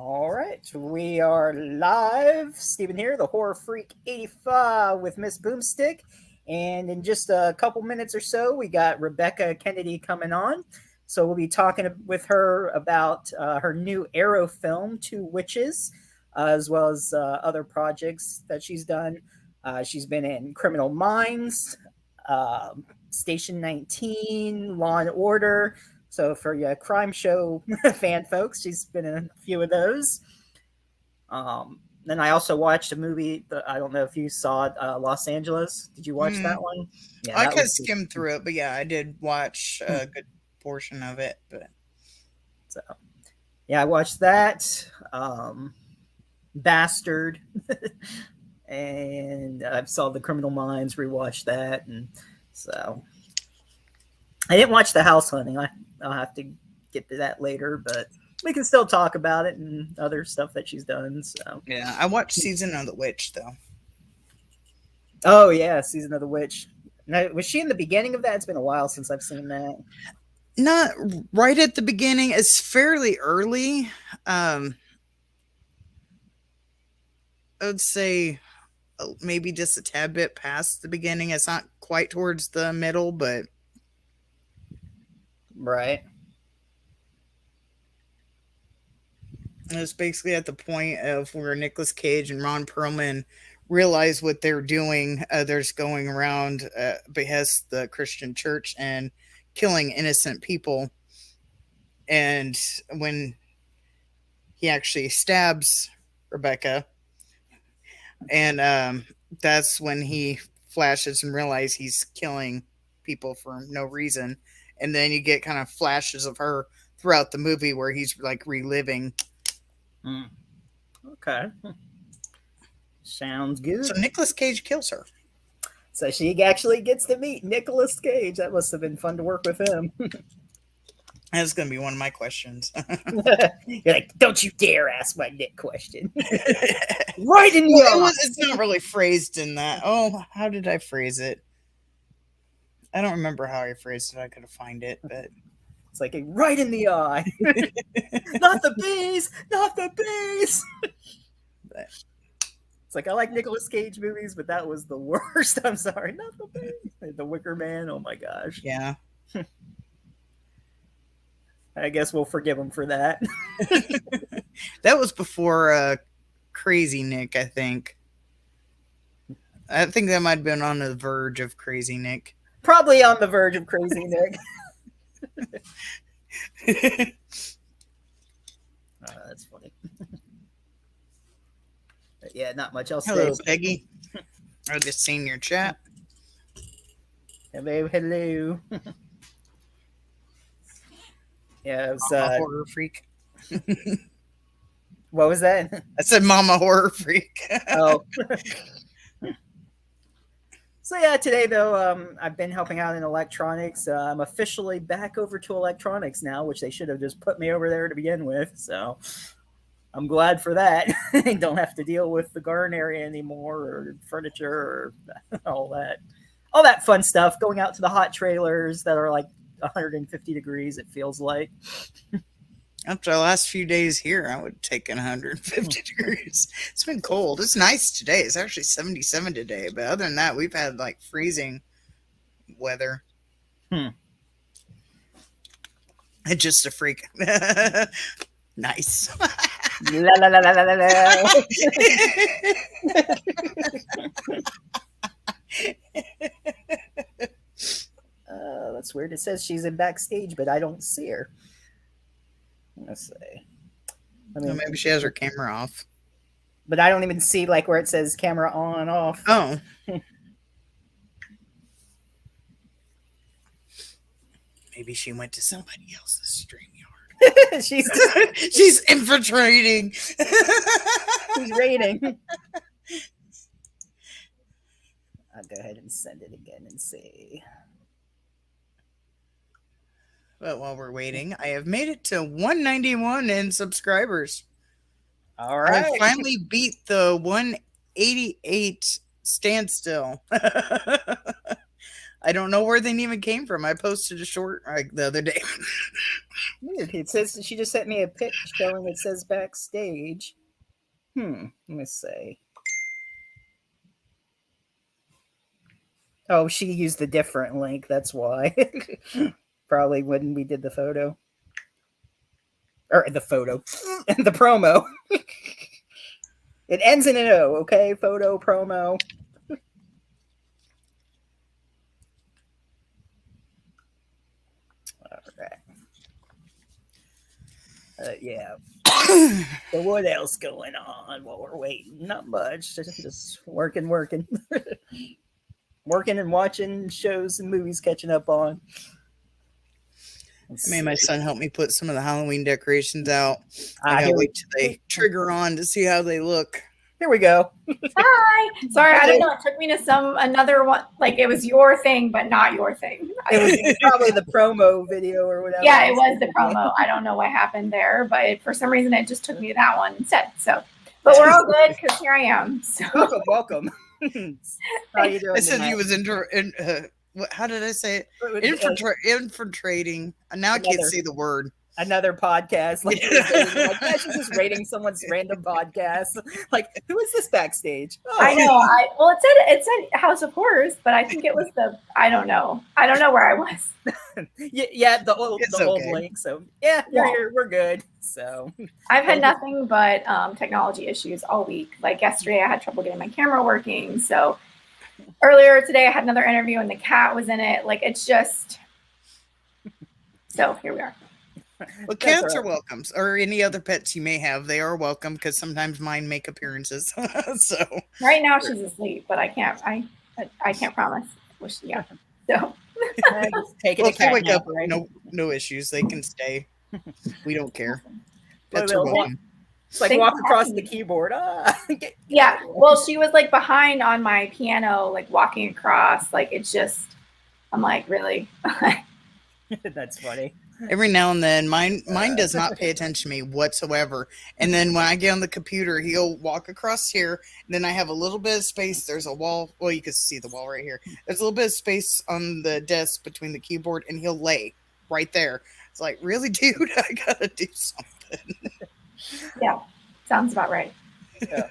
All right, we are live. Stephen here, the Horror Freak 85 with Miss Boomstick. And in just a couple minutes or so, we got Rebekah Kennedy coming on. So we'll be talking with her about her new Arrow film, Two Witches, as well as other projects that she's done. She's been in Criminal Minds, uh, Station 19, Law and Order. So for your crime show fan folks, she's been in a few of those. Then I also watched a movie that I don't know if you saw it, Los Angeles. Did you watch that one? Yeah, I that could was skim through it, but yeah, I did watch a good portion of it. But so yeah, I watched that. Bastard, and I saw the Criminal Minds. Rewatched that, and so I didn't watch the House Hunting. I'll have to get to that later, but we can still talk about it and other stuff that she's done. So yeah, I watched Season of the Witch though. oh yeah, Season of the Witch. Now, was she in the beginning of that? It's been a while since I've seen that. Not right at the beginning. It's fairly early. I would say maybe just a tad bit past the beginning. It's not quite towards the middle, but right. It's basically at the point of where Nicolas Cage and Ron Perlman realize what they're doing. They're just going around behest the Christian church and killing innocent people. And when he actually stabs Rebekah, and that's when he flashes and realizes he's killing people for no reason. And then you get kind of flashes of her throughout the movie where he's like reliving. Okay. Sounds good. So Nicolas Cage kills her. So she actually gets to meet Nicolas Cage. That must have been fun to work with him. That's going to be one of my questions. You're like, don't you dare ask my Nick question. Right in the eye. It's not really phrased in that. Oh, how did I phrase it? I don't remember how I phrased it. I could find it, but it's like a right in the eye. Not the bees, not the bees. But it's like I like Nicolas Cage movies, but that was the worst. I'm sorry, not the bees. The Wicker Man. Oh my gosh. Yeah. I guess we'll forgive him for that. That was before Crazy Nick, I think. I think that might have been on the verge of Crazy Nick. Probably on the verge of Crazy Nick. That's funny. But yeah, not much else. Hello, Peggy. I just seen your chat. Hello, hello. Yeah, it was Mama Horror Freak. What was that? I said Mama Horror Freak. Oh. So yeah, today though, I've been helping out in electronics. I'm officially back over to electronics now, which they should have just put me over there to begin with. So I'm glad for that. I don't have to deal with the garden area anymore, or furniture, or all that fun stuff. Going out to the hot trailers that are like 150 degrees, it feels like. After the last few days here, I would take 150 degrees. It's been cold. It's nice today. It's actually 77 today. But other than that, we've had like freezing weather. It's just a freak. Nice. La la la la la la. That's weird. It says she's in backstage, but I don't see her. Let's see. Maybe she has her camera off. But I don't even see like where it says camera on off. Oh. Maybe she went to somebody else's stream yard. She's infiltrating. She's raiding. I'll go ahead and send it again and see. But while we're waiting, I have made it to 191 in subscribers. All right. I finally beat the 188 standstill. I don't know where they even came from. I posted a short the other day. Weird. It says she just sent me a pic showing it says backstage. Let me see. Oh, she used a different link. That's why. Probably when we did the photo. Or the photo. The promo. It ends in an O, okay? Photo, promo. All right. Yeah. So what else going on while we're waiting? Not much. Just working. Working and watching shows and movies catching up on. I made my son help me put some of the Halloween decorations out. I gotta Here wait till they trigger on to see how they look. Here we go. Hi. Sorry, I don't know. It took me to another one. Like it was your thing, but not your thing. It was probably the promo video or whatever. Yeah, it was the promo. I don't know what happened there, but for some reason it just took me to that one instead. So, but we're all good because here I am. So welcome. How you doing? I said he was how did I say it? Infiltrating. Now I can't say the word. Another podcast. Like, yeah, she's just rating someone's random podcast. Like, who is this backstage? Oh. I know. Well, it said House of Horrors, but I think it was I don't know where I was. yeah, the old link. So yeah, we're good. So I've had nothing but technology issues all week. Like yesterday, I had trouble getting my camera working. So earlier today, I had another interview and the cat was in it. Like it's just. So here we are. Well, cats are welcome, or any other pets you may have. They are welcome because sometimes mine make appearances. So right now she's asleep, but I can't promise. Yeah. So take it. If they wake up, right? No issues. They can stay. We don't care. Pets are welcome. It's like walk across the keyboard. Yeah. Well, she was like behind on my piano, like walking across. Like it's just, I'm like, really? That's funny. Every now and then, mine does not pay attention to me whatsoever. And then when I get on the computer, he'll walk across here. And then I have a little bit of space. There's a wall. Well, you can see the wall right here. There's a little bit of space on the desk between the keyboard, and he'll lay right there. It's like, really, dude? I gotta do something. Yeah, sounds about right. Yeah.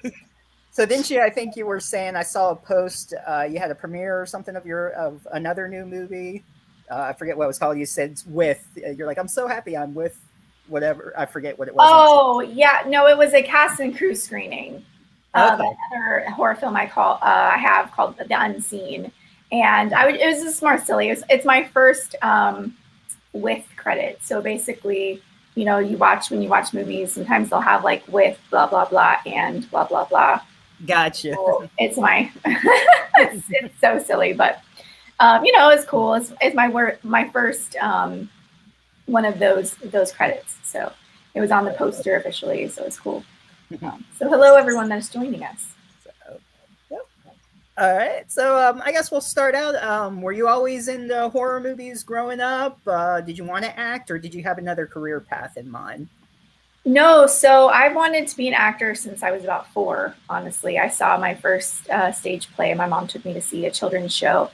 So didn't you? I think you were saying I saw a post. You had a premiere or something of another new movie. I forget what it was called. You said you're like, I'm so happy I'm with whatever. I forget what it was. Oh, yeah. No, it was a cast and crew screening. Another horror film I have called The Unseen. And it was just more silly. It's my first with credit. So basically, when you watch movies, sometimes they'll have like with blah, blah, blah and blah, blah, blah. Gotcha. So it's it's so silly, but it's cool. It's my first one of those credits. So it was on the poster officially. So it's cool. So hello everyone that's joining us. All right. So I guess we'll start out. Were you always into horror movies growing up? Did you want to act, or did you have another career path in mind? No. So I wanted to be an actor since I was about 4. Honestly, I saw my first stage play. My mom took me to see a children's show.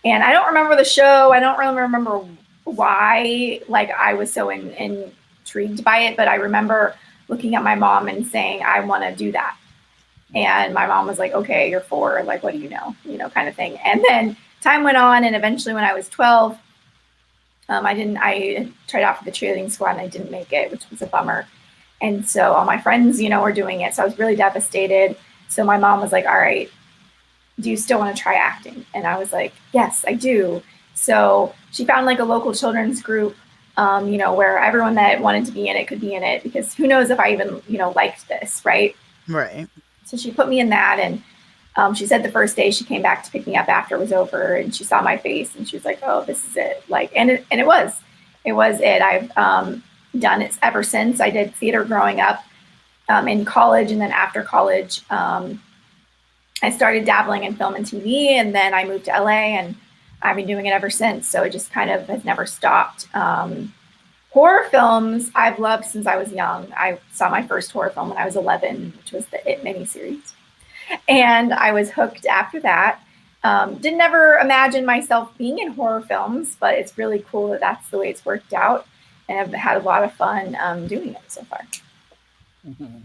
And I don't remember the show. I don't really remember why, like, I was so intrigued by it. But I remember looking at my mom and saying, I want to do that. And my mom was like, okay, you're 4. Like, what do you know? Kind of thing. And then time went on. And eventually when I was 12, I tried out for the cheerleading squad and I didn't make it, which was a bummer. And so all my friends, were doing it. So I was really devastated. So my mom was like, all right, do you still want to try acting? And I was like, yes, I do. So she found like a local children's group, where everyone that wanted to be in it could be in it, because who knows if I even, liked this. Right. Right. So she put me in that. And she said the first day she came back to pick me up after it was over, and she saw my face and she was like, oh, this is it. Like, and it was it. I've done it ever since. I did theater growing up in college. And then after college, I started dabbling in film and TV, and then I moved to LA, and I've been doing it ever since. So it just kind of has never stopped. Horror films I've loved since I was young. I saw my first horror film when I was 11, which was the It miniseries. And I was hooked after that. Didn't ever imagine myself being in horror films, but it's really cool that that's the way it's worked out. have had a lot of fun doing it so far. Mm-hmm.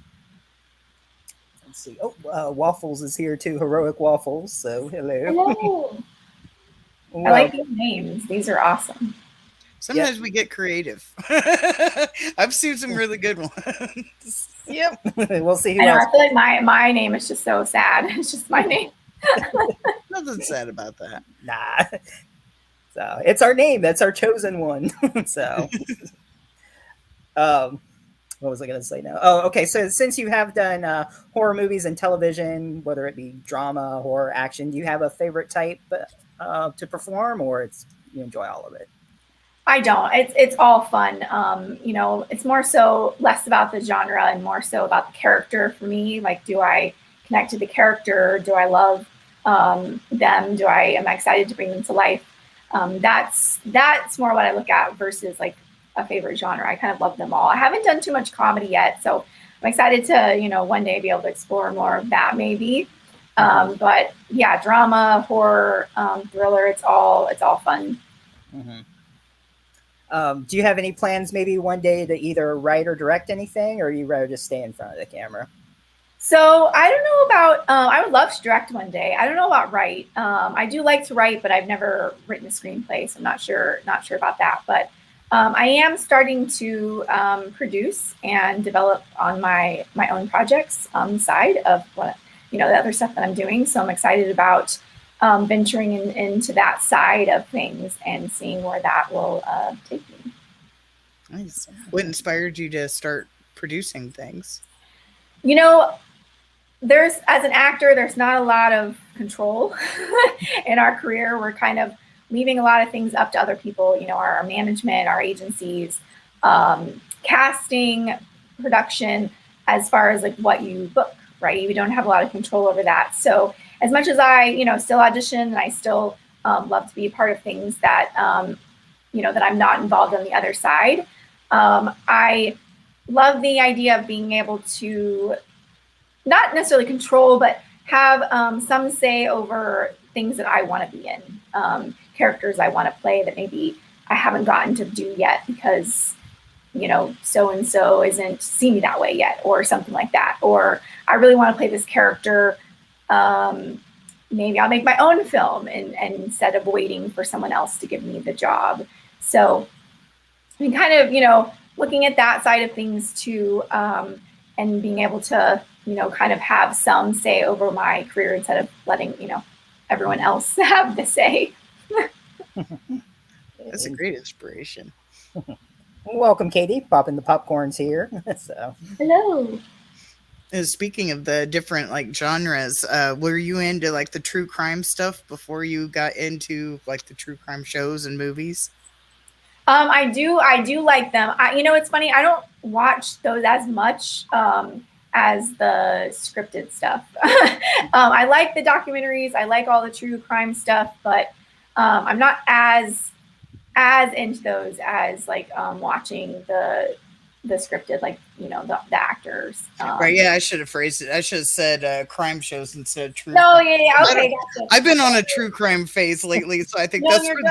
Let's see. Oh, Waffles is here too. Heroic Waffles. So hello. Hello. Well, I like these names. These are awesome. Sometimes we get creative. I've seen some really good ones. Yep. We'll see who I know. else. I feel like my name is just so sad. It's just my name. Nothing sad about that. Nah. So it's our name. That's our chosen one. So, what was I going to say now? Oh, okay. So since you have done horror movies and television, whether it be drama, horror, action, do you have a favorite type to perform, or you enjoy all of it? I don't. It's all fun. It's more so less about the genre and more so about the character for me. Like, do I connect to the character? Do I love them? Am I excited to bring them to life? That's more what I look at versus like a favorite genre. I kind of love them all. I haven't done too much comedy yet, so I'm excited to one day be able to explore more of that maybe. But yeah, drama, horror, thriller. It's all fun. Mm-hmm. Do you have any plans maybe one day to either write or direct anything, or you rather just stay in front of the camera? So I don't know about, I would love to direct one day. I don't know about write. I do like to write, but I've never written a screenplay, so I'm not sure about that. But I am starting to produce and develop on my own projects on the side of what, the other stuff that I'm doing. So I'm excited about venturing into that side of things and seeing where that will take me. Nice. What inspired you to start producing things? As an actor, there's not a lot of control in our career. We're kind of leaving a lot of things up to other people, our management, our agencies, casting, production, as far as like what you book, right? We don't have a lot of control over that. So as much as I, still audition and I still love to be a part of things that, that I'm not involved on the other side, I love the idea of being able to not necessarily control, but have some say over things that I want to be in, characters I want to play that maybe I haven't gotten to do yet because, so-and-so isn't seeing me that way yet, or something like that. Or I really want to play this character. Maybe I'll make my own film and instead of waiting for someone else to give me the job. So I mean, kind of, looking at that side of things too, and being able to, kind of have some say over my career instead of letting, everyone else have the say. That's a great inspiration. Welcome, Katie. Popping the popcorns here. So. Hello. And speaking of the different like genres, were you into like the true crime stuff before you got into like the true crime shows and movies? I do like them. It's funny. I don't watch those as much as the scripted stuff. I like the documentaries. I like all the true crime stuff, but I'm not as into those as like watching the scripted, like the actors. Right? Yeah, I should have phrased it. I should have said crime shows instead of true. No, crime. yeah, okay. Gotcha. I've been on a true crime phase lately, so I think no, that's you're good.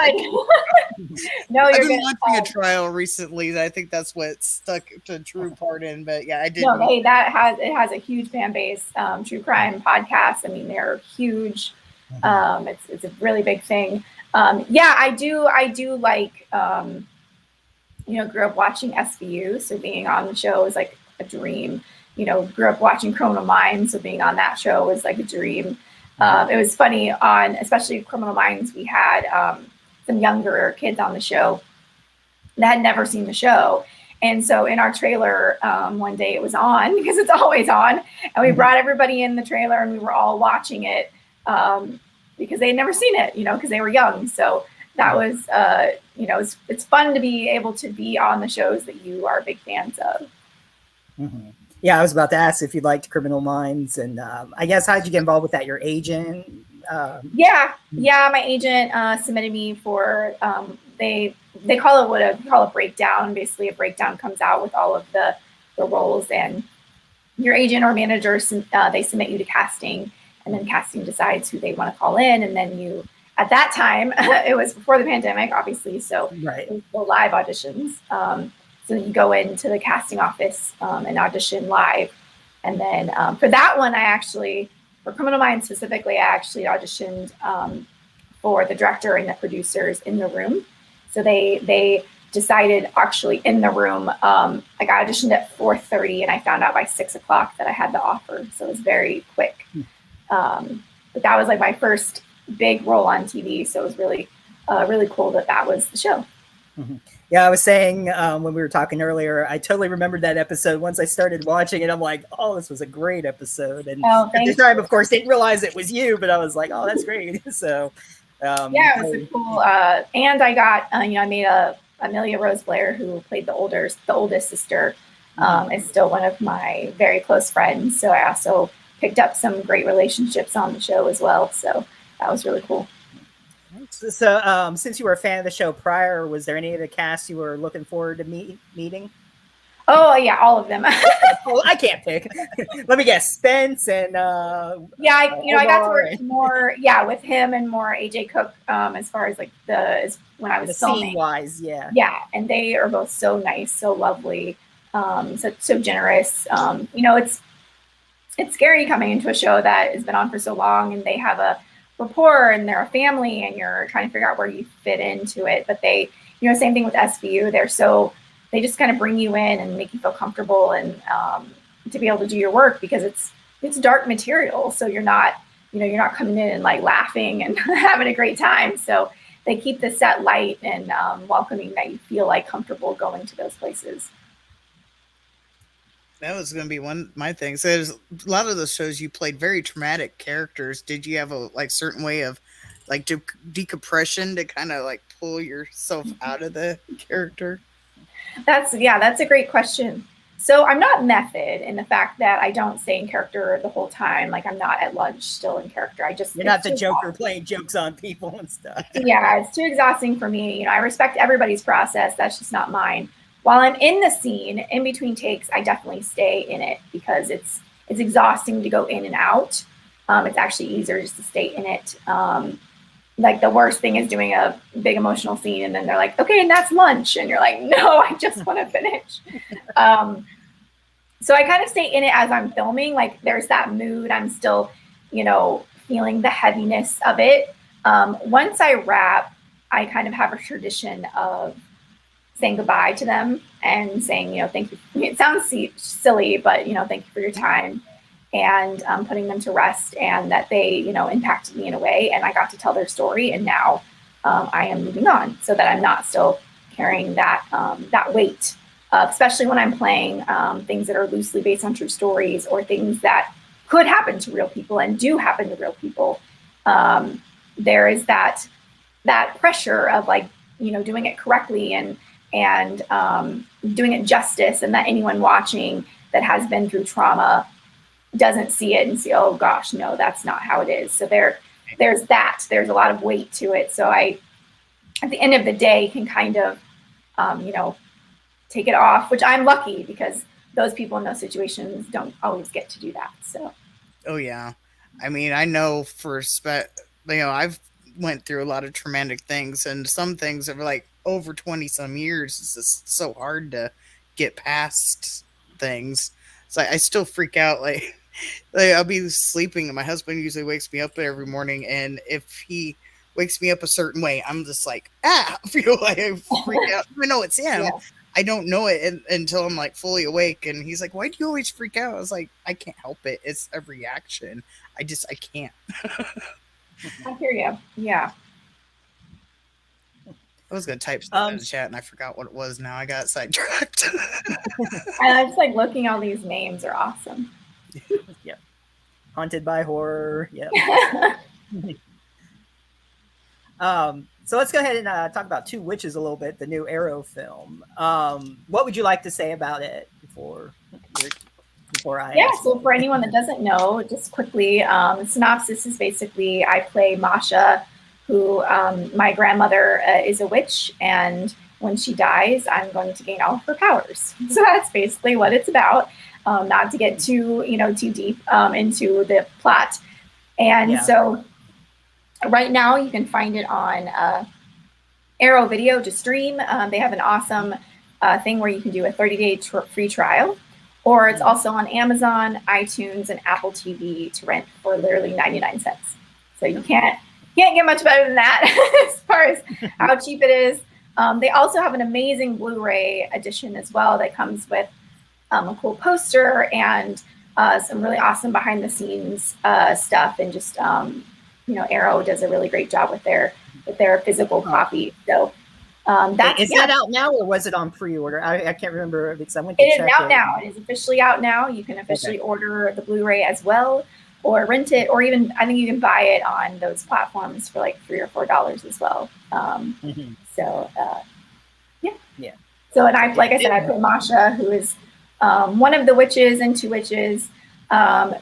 No, I've you're been good. watching a trial recently. I think that's what stuck to true part in. But yeah, I did. No, hey, it has a huge fan base. True crime podcasts. I mean, they're huge. It's a really big thing. Yeah, I do like. Grew up watching SVU, so being on the show was like a dream. Grew up watching Criminal Minds, so being on that show was like a dream. It was funny especially Criminal Minds, we had some younger kids on the show that had never seen the show. And so in our trailer, one day it was on because it's always on. And we brought everybody in the trailer and we were all watching it because they had never seen it, because they were young. So that was, it's fun to be able to be on the shows that you are big fans of. Mm-hmm. Yeah, I was about to ask if you liked Criminal Minds, and I guess how'd you get involved with that? Your agent? Yeah, my agent submitted me for they call it what we call a breakdown. Basically, a breakdown comes out with all of the roles, and your agent or manager they submit you to casting, and then casting decides who they want to call in, and then you. At that time, it was before the pandemic, obviously, so right. it was the live auditions. So you go into the casting office and audition live. And then for that one, for Criminal Minds specifically, I actually auditioned for the director and the producers in the room. So they decided actually in the room. I got auditioned at 4:30 and I found out by 6 o'clock that I had the offer. So it was very quick. But that was like my first big role on TV. So it was really, really cool that was the show. Mm-hmm. Yeah, I was saying when we were talking earlier, I totally remembered that episode. Once I started watching it, I'm like, oh, this was a great episode. And at the time, of course, didn't realize it was you, but I was like, oh, that's great. So yeah, it was a cool. And I got, I made Amelia Rose Blair, who played the oldest sister, is still one of my very close friends. So I also picked up some great relationships on the show as well. So that was really cool. So since you were a fan of the show prior, was there any of the cast you were looking forward to meeting? Oh yeah, all of them. Well, I can't pick. Let me guess, Spence and yeah, I got to work more with him and more AJ Cook as far as like when I was filming. Scene wise, yeah. Yeah, and they are both so nice, so lovely, so generous. It's scary coming into a show that has been on for so long and they have a rapport and they're a family and you're trying to figure out where you fit into it. But they, same thing with SVU. They just kind of bring you in and make you feel comfortable and to be able to do your work because it's dark material. So you're not coming in and like laughing and having a great time. So they keep the set light and welcoming that you feel like comfortable going to those places. That was going to be one of my things. There's a lot of those shows you played very traumatic characters. Did you have a certain way of decompression to kind of like pull yourself out of the character? That's a great question. So I'm not method in the fact that I don't stay in character the whole time. Like I'm not at lunch still in character. You're not the Joker playing jokes on people and stuff. Yeah, it's too exhausting for me. I respect everybody's process. That's just not mine. While I'm in the scene, in between takes, I definitely stay in it because it's exhausting to go in and out. It's actually easier just to stay in it. Like the worst thing is doing a big emotional scene and then they're like, okay, and that's lunch. And you're like, no, I just want to finish. So I kind of stay in it as I'm filming. Like there's that mood. I'm still, feeling the heaviness of it. Once I wrap, I kind of have a tradition of saying goodbye to them and saying, thank you. It sounds silly, but, thank you for your time and putting them to rest and that they, impacted me in a way. And I got to tell their story. And now I am moving on so that I'm not still carrying that weight, especially when I'm playing things that are loosely based on true stories or things that could happen to real people and do happen to real people. There is that pressure of like, doing it correctly and doing it justice and that anyone watching that has been through trauma doesn't see it and see, oh gosh, no, that's not how it is. So there's a lot of weight to it. So I, at the end of the day, can kind of, take it off, which I'm lucky because those people in those situations don't always get to do that. So. Oh yeah. I mean, I know I've went through a lot of traumatic things and some things are like over 20 some years. It's just so hard to get past things. So I still freak out. Like I'll be sleeping and my husband usually wakes me up every morning. And if he wakes me up a certain way, I'm just like, I feel like I freak out. Even though it's him, yeah. I don't know it until I'm like fully awake. And he's like, why do you always freak out? I was like, I can't help it. It's a reaction. I can't. I hear you. Yeah. I was going to type stuff in the chat and I forgot what it was. Now I got sidetracked. I just like looking, all these names are awesome. Yep. Haunted by Horror. Yep. So let's go ahead and talk about Two Witches a little bit, the new Arrow film. What would you like to say about it before I ask? So for anyone that doesn't know, just quickly, the synopsis is basically I play Masha, who my grandmother is a witch, and when she dies, I'm going to gain all of her powers. So that's basically what it's about. Not to get too deep into the plot. And so right now you can find it on Arrow Video to stream. They have an awesome thing where you can do a 30-day free trial, or it's also on Amazon, iTunes, and Apple TV to rent for literally 99 cents. So you can't get much better than that as far as how cheap it is. They also have an amazing Blu-ray edition as well that comes with a cool poster and some really awesome behind the scenes stuff, and just Arrow does a really great job with their physical copy. So is that out now, or was it on pre-order? I can't remember because I went to check. It is out now. It is officially out now. You can officially order the Blu-ray as well, or rent it, or even I think you can buy it on those platforms for like $3 or $4 as well. So yeah. So, and I, like I said, I play Masha, who is one of the witches and two witches,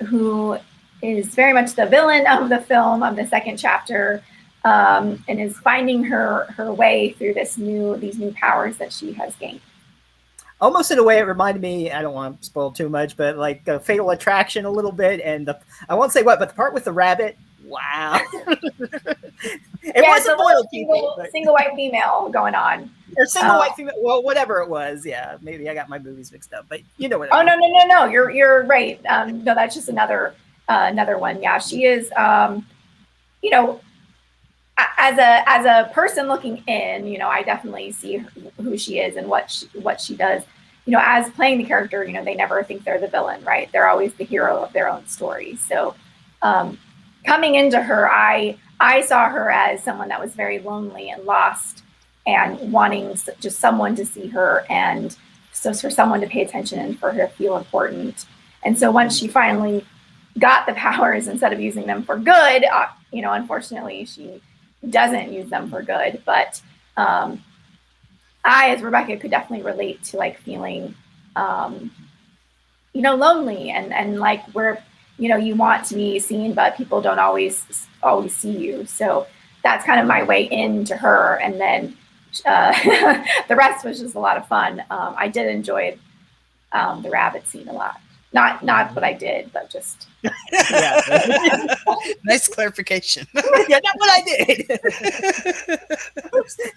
who is very much the villain of the film, of the second chapter, and is finding her way through these new powers that she has gained. Almost in a way, it reminded me, I don't want to spoil too much, but like a Fatal Attraction a little bit. And I won't say what, but the part with the rabbit, wow. It wasn't loyalty. Single white female going on. Or single white female, well, whatever it was. Yeah, maybe I got my movies mixed up, but you know what I mean. No. You're right. No, that's just another one. Yeah, she is, as a person looking in, I definitely see who she is and what she does. As playing the character, they never think they're the villain, right? They're always the hero of their own story. So coming into her, I saw her as someone that was very lonely and lost and wanting just someone to see her, and so for someone to pay attention and for her to feel important. And so once she finally got the powers, instead of using them for good, unfortunately, she doesn't use them for good. But I, as Rebekah, could definitely relate to like feeling, lonely and like where, you want to be seen, but people don't always see you. So that's kind of my way into her. And then the rest was just a lot of fun. I did enjoy the rabbit scene a lot. Not what I did, but just. Nice clarification. Yeah, not what I did.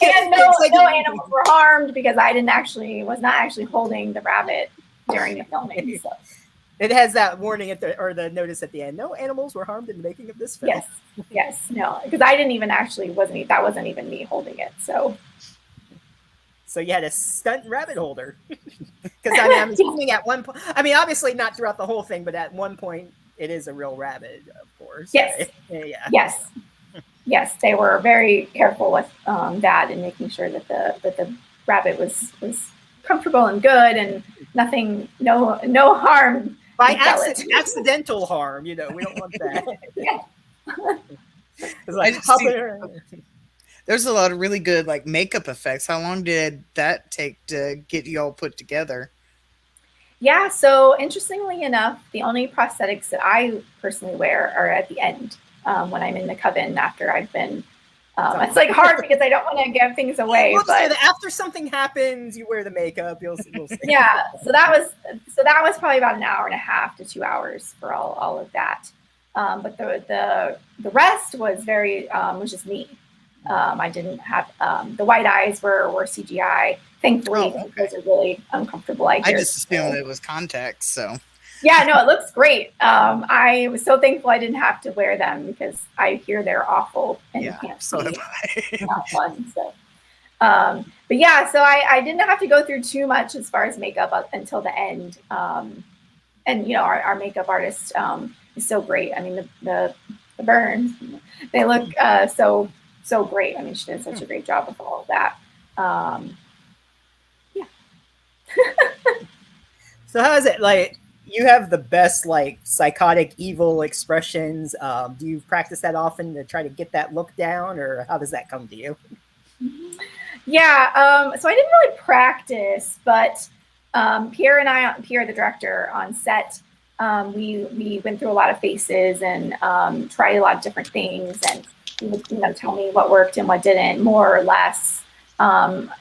And no animals were harmed because I was not actually holding the rabbit during the filming. So. It has that warning or the notice at the end. No animals were harmed in the making of this film. Yes, no, because I didn't even actually that wasn't even me holding it. So you had a stunt rabbit holder. Because I'm assuming at one point, obviously not throughout the whole thing, but at one point it is a real rabbit, of course. Yes. Right? Yeah. Yes. They were very careful with that and making sure that the rabbit was comfortable and good and nothing, no harm. By accidental harm, we don't want that. Yeah. It's like there's a lot of really good like makeup effects. How long did that take to get you all put together? Yeah, so interestingly enough, the only prosthetics that I personally wear are at the end when I'm in the coven after I've been. It's like hard because I don't want to give things away. Well, but after something happens, you wear the makeup. We'll see. Yeah, so that was probably about an hour and a half to 2 hours for all of that. But the rest was was just me. I didn't have the white eyes were CGI. Thankfully, those are really uncomfortable. I just assumed it was contacts. So yeah, no, it looks great. I was so thankful I didn't have to wear them because I hear they're awful and you can't see. It's not fun. So, but yeah, so I didn't have to go through too much as far as makeup until the end. And our makeup artist is so great. The burns, they look so great. She did such a great job with all of that. Yeah. So how is it like? You have the best like psychotic evil expressions. Do you practice that often to try to get that look down, or how does that come to you? Yeah, so I didn't really practice, but Pierre, the director on set, we went through a lot of faces and tried a lot of different things, and he would tell me what worked and what didn't, more or less.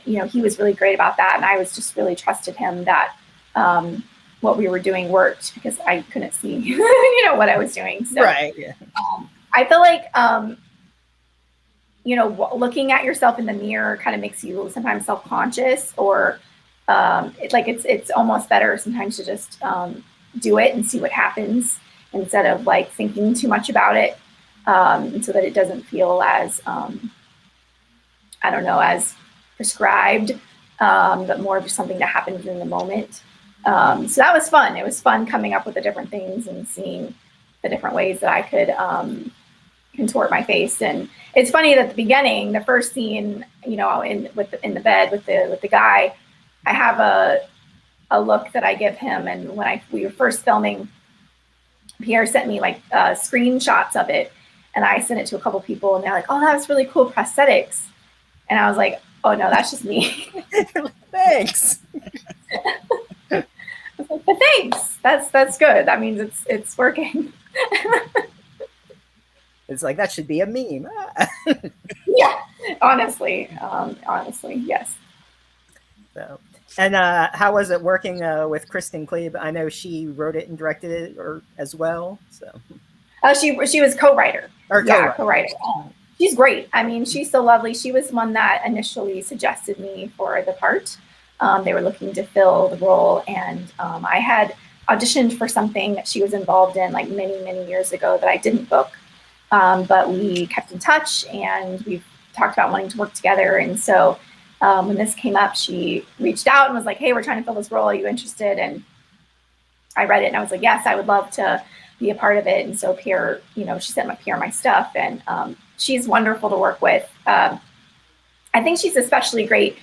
He was really great about that, and I was just really trusted him that what we were doing worked because I couldn't see, what I was doing. So, right. Yeah. I feel like, looking at yourself in the mirror kind of makes you sometimes self-conscious or it's almost better sometimes to just do it and see what happens instead of like thinking too much about it, so that it doesn't feel as I don't know, as prescribed, but more just something that happens in the moment. So that was fun. It was fun coming up with the different things and seeing the different ways that I could contort my face. And it's funny that at the beginning, the first scene, you know, in the bed with the guy, I have a look that I give him. And when we were first filming, Pierre sent me like screenshots of it, and I sent it to a couple people, and they're like, "Oh, that's really cool prosthetics." And I was like, "Oh no, that's just me." Thanks. I was like, but thanks. That's good. That means it's working. It's like that should be a meme. Yeah, honestly, yes. So, and how was it working with Kristen Klebe? I know she wrote it and directed it as well. So, she was co-writer. Co-writer. Co-writer. She's great. I mean, she's so lovely. She was one that initially suggested me for the part. They were looking to fill the role, and I had auditioned for something that she was involved in like many years ago that I didn't book. But we kept in touch, and we've talked about wanting to work together. And so when this came up, she reached out and was like, "Hey, we're trying to fill this role. Are you interested?" And I read it, and I was like, "Yes, I would love to be a part of it." And so Pierre, you know, she sent Pierre my stuff, and she's wonderful to work with. I think she's especially great,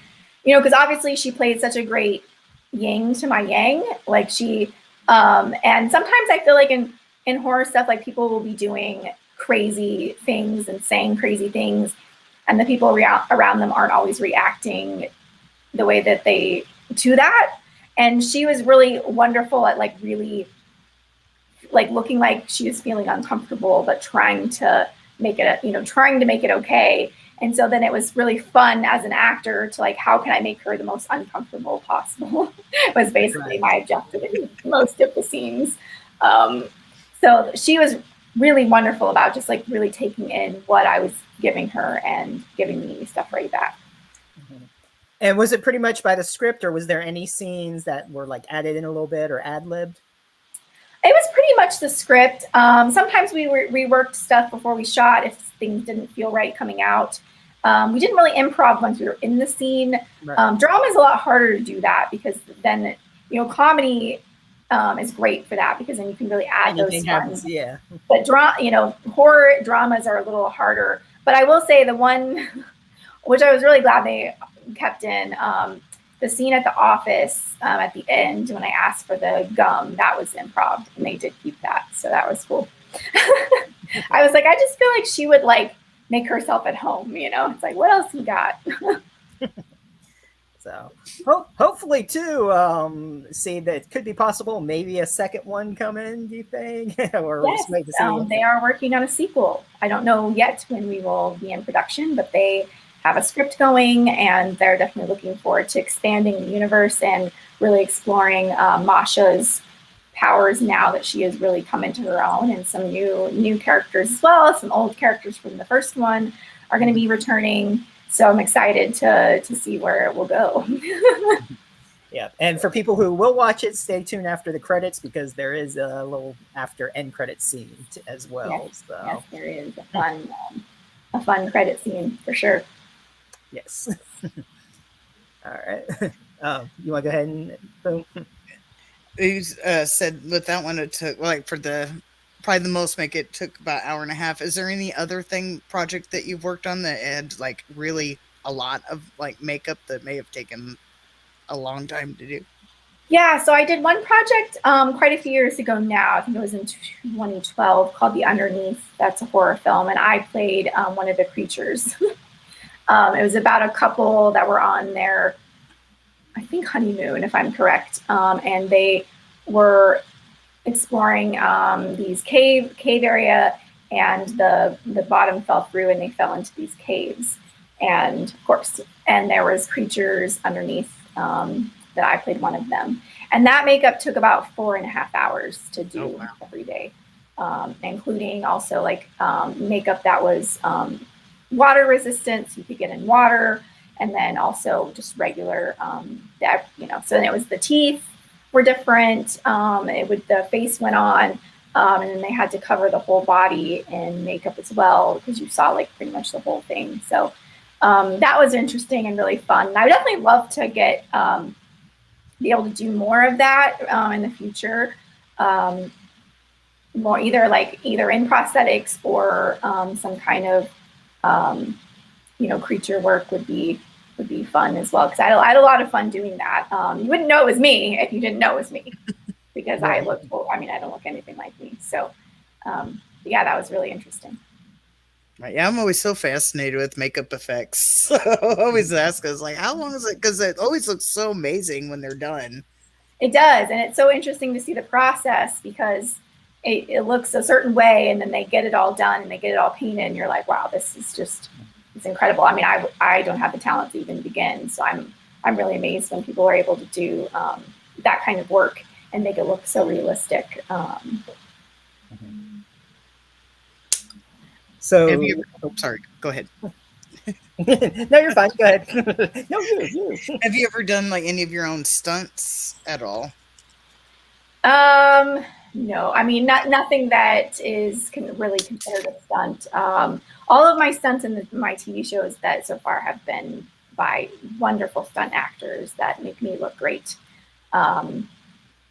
you know, because obviously she played such a great yin to my yang. Like she, and sometimes I feel like in horror stuff, like people will be doing crazy things and saying crazy things, and the people around them aren't always reacting the way that they to that. And she was really wonderful at like really like looking like she was feeling uncomfortable, but trying to make it, trying to make it okay. And so then it was really fun as an actor to like, how can I make her the most uncomfortable possible? Was basically my objective in most of the scenes. So she was really wonderful about just like really taking in what I was giving her and giving me stuff right back. Mm-hmm. And was it pretty much by the script, or was there any scenes that were like added in a little bit or ad-libbed? It was pretty much the script. Sometimes we reworked stuff before we shot if things didn't feel right coming out. We didn't really improv once we were in the scene. Right. Drama is a lot harder to do that because then, comedy is great for that because then you can really add those fun. Yeah. But horror dramas are a little harder. But I will say the one, which I was really glad they kept in, the scene at the office at the end when I asked for the gum, that was improv, and they did keep that, so that was cool. I was like, I just feel like she would like make herself at home, It's like, what else you got? So hopefully too, see that it could be possible, maybe a second one coming, do you think? Or yes, they are working on a sequel. I don't know yet when we will be in production, but they have a script going, and they're definitely looking forward to expanding the universe and really exploring Masha's powers now that she has really come into her own, and some new characters as well. Some old characters from the first one are going to be returning. So I'm excited to see where it will go. Yeah, and for people who will watch it, stay tuned after the credits because there is a little after end credit scene as well. Yes, so. Yes, there is a fun credit scene for sure. Yes. All right. You want to go ahead and boom? You said with that one, it took probably the most make it took about an hour and a half. Is there any other project that you've worked on that had like really a lot of like makeup that may have taken a long time to do? Yeah, so I did one project quite a few years ago now. I think it was in 2012 called The Underneath. That's a horror film, and I played one of the creatures. It was about a couple that were on their, I think, honeymoon, if I'm correct. And they were exploring these cave area, and the bottom fell through and they fell into these caves. And of course, and there was creatures underneath that I played one of them. And that makeup took about 4.5 hours to do every day, including also like makeup that was water resistant, so you could get in water, and then also just regular, that, you know, so then it was the teeth were different. The face went on, and then they had to cover the whole body in makeup as well, because you saw like pretty much the whole thing. So that was interesting and really fun. And I would definitely love to get be able to do more of that in the future. More either in prosthetics or some kind of you know, creature work would be fun as well, because I had a lot of fun doing that. You wouldn't know it was me if you didn't know it was me, because I look, well, I mean, I don't look anything like me. So yeah, that was really interesting. Right. Yeah, I'm always so fascinated with makeup effects. So I always ask us, like, how long is it? Because it always looks so amazing when they're done. It does, and it's so interesting to see the process, because it looks a certain way, and then they get it all done and they get it all painted, and you're like, wow, this is just, it's incredible. I mean, I don't have the talent to even begin, so I'm really amazed when people are able to do that kind of work and make it look so realistic. So, sorry, go ahead. No, you're fine. Go ahead. No, you. Have you ever done like any of your own stunts at all? No, I mean, nothing that is really considered a stunt. All of my stunts in my TV shows that so far have been by wonderful stunt actors that make me look great.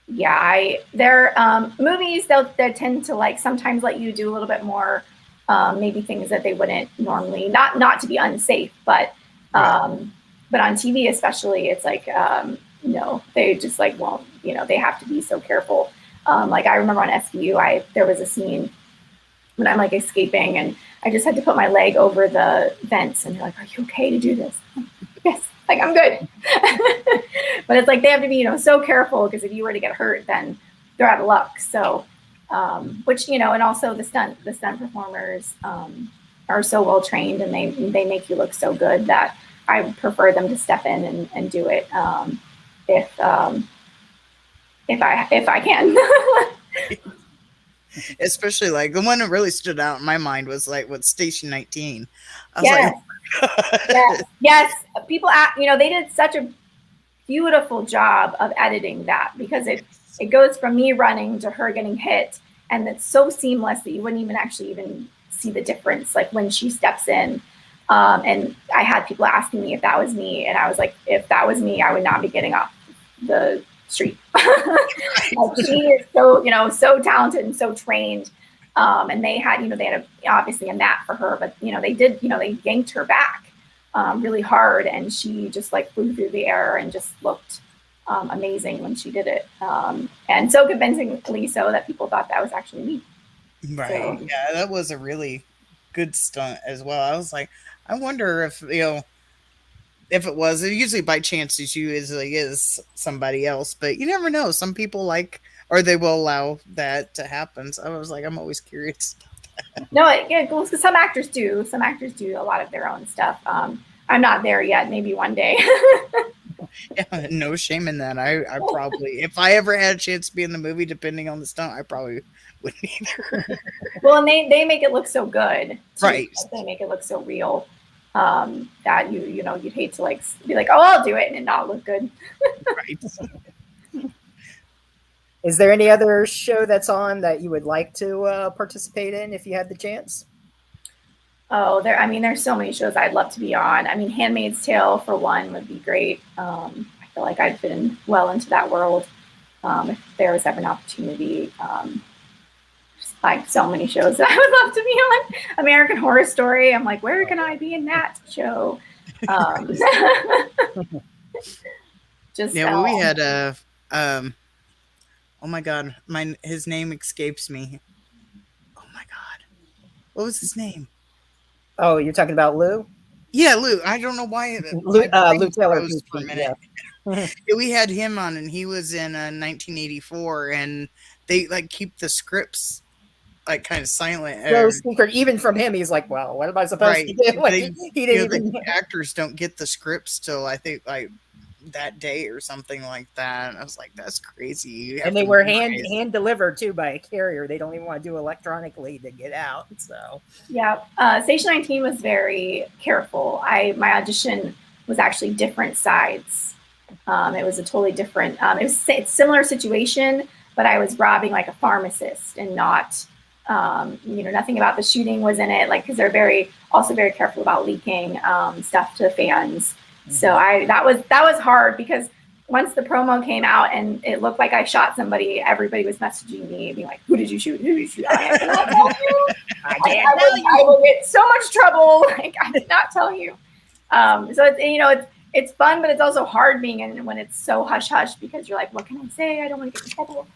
Yeah, they're movies. They tend to like sometimes let you do a little bit more, maybe things that they wouldn't normally. Not to be unsafe, but on TV especially, it's like no, they just like won't. You know, they have to be so careful. Like I remember on SVU, there was a scene when I'm like escaping, and I just had to put my leg over the vents, and they're like, "Are you okay to do this?" Like, yes, like I'm good. But it's like they have to be, you know, so careful, because if you were to get hurt, then they're out of luck. So, which, you know, and also the stunt performers are so well trained, and they make you look so good that I prefer them to step in and do it if I can. Especially like the one that really stood out in my mind was like with Station 19. I was Yes. like, yes. People, you know, they did such a beautiful job of editing that, because it goes from me running to her getting hit, and it's so seamless that you wouldn't even see the difference, like when she steps in. And I had people asking me if that was me, and I was like, if that was me, I would not be getting off the street. Like, she is so, you know, so talented and so trained. And they had obviously a mat for her, but, you know, they yanked her back really hard, and she just like flew through the air and just looked amazing when she did it. And so convincingly so that people thought that was actually me. Right. So, yeah, that was a really good stunt as well. I was like, I wonder if, you know, if it was, usually by chance it usually is somebody else, but you never know. Some people like, or they will allow that to happen. So I was like, I'm always curious. No, because some actors do a lot of their own stuff. I'm not there yet. Maybe one day. Yeah, no shame in that. I probably, if I ever had a chance to be in the movie, depending on the stunt, I probably wouldn't either. Well, and they make it look so good, too. Right? They make it look so real that you'd hate to like be like, oh, I'll do it, and it not look good. Right. Is there any other show that's on that you would like to participate in if you had the chance? Oh, there's so many shows I'd love to be on. I mean, Handmaid's Tale, for one, would be great. I feel like I'd fit in well into that world if there was ever an opportunity. Just like so many shows that I would love to be on. American Horror Story. I'm like, where can I be in that show? Just yeah, well, we had oh my god, his name escapes me. Oh my god, what was his name? Oh, you're talking about Lou? Yeah, Lou. I don't know why. Lou Taylor for a minute. Yeah. We had him on, and he was in 1984, and they like keep the scripts like kind of silent. No secret, even from him. He's like, "Well, what am I supposed to do?" Like, he didn't even. The actors don't get the scripts till I think like that day or something like that. And I was like, that's crazy. And they were hand delivered too by a carrier. They don't even want to do electronically to get out. So yeah, Station 19 was very careful. My audition was actually different sides. It was a totally different. It's a similar situation, but I was robbing like a pharmacist and not. Nothing about the shooting was in it, like because they're very careful about leaking stuff to fans. Mm-hmm. So that was hard because once the promo came out and it looked like I shot somebody, everybody was messaging me, being like, "Who did you shoot? Who did you shoot?" I cannot tell you. I will get so much trouble. Like I did not tell you. So it's fun, but it's also hard being in when it's so hush hush because you're like, what can I say? I don't want to get in trouble.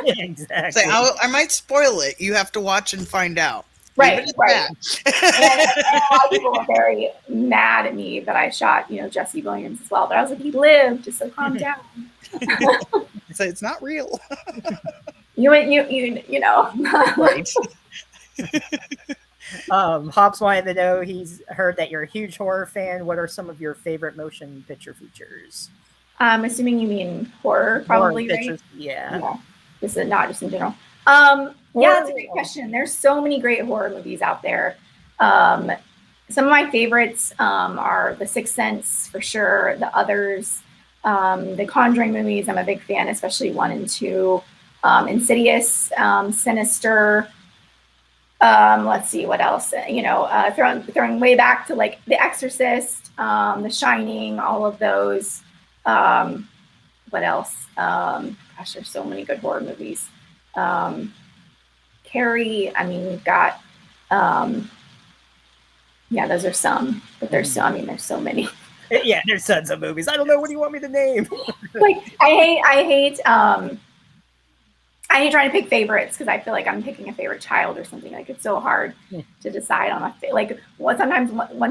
Yeah, exactly. So I might spoil it. You have to watch and find out. Right. And a lot of people were very mad at me that I shot, Jesse Williams as well. But I was like, he lived, so calm down. So it's not real. You know. Right. Hobbs wanted to know, he's heard that you're a huge horror fan. What are some of your favorite motion picture features? I'm assuming you mean horror, probably, horror right? Yeah. This is not just in general. Yeah, that's a great question. There's so many great horror movies out there. Some of my favorites are The Sixth Sense, for sure. The others, the Conjuring movies, I'm a big fan, especially 1 and 2. Insidious, Sinister. Let's see what else. Throwing way back to like The Exorcist, The Shining, all of those. What else? Gosh, there's so many good horror movies. Carrie. I mean, we've got. Yeah, those are some, but there's so. I mean, there's so many. Yeah, there's tons of movies. I don't know. What do you want me to name? Like, I hate trying to pick favorites because I feel like I'm picking a favorite child or something. Like, it's so hard to decide on one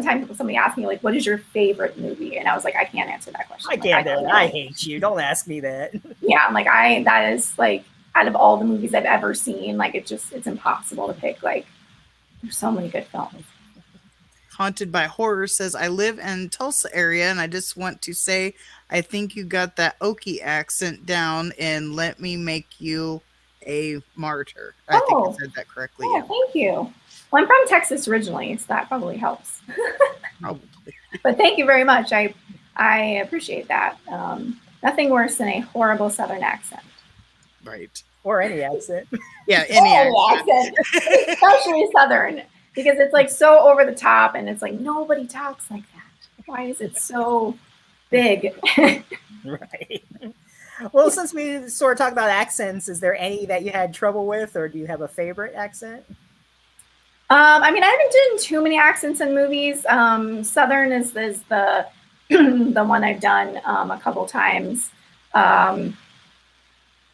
time somebody asked me, like, what is your favorite movie? And I was like, I can't answer that question. I can't. I hate you. Don't ask me that. Yeah, I'm like, that is like, out of all the movies I've ever seen, like, it's impossible to pick. Like, there's so many good films. Haunted by Horror says, I live in Tulsa area, and I just want to say, I think you got that Okie accent down in Let Me Make You a Martyr. I think I said that correctly. Yeah, thank you. Well, I'm from Texas originally, so that probably helps. Probably. But thank you very much. I appreciate that. Nothing worse than a horrible Southern accent. Right. Or any accent. Yeah, any accent. Especially Southern. Because it's like so over the top and it's like nobody talks like that. Why is it so big? Right. Well, since we sort of talked about accents, is there any that you had trouble with, or do you have a favorite accent? I mean, I haven't done too many accents in movies. Southern is the the one I've done a couple times. Yeah,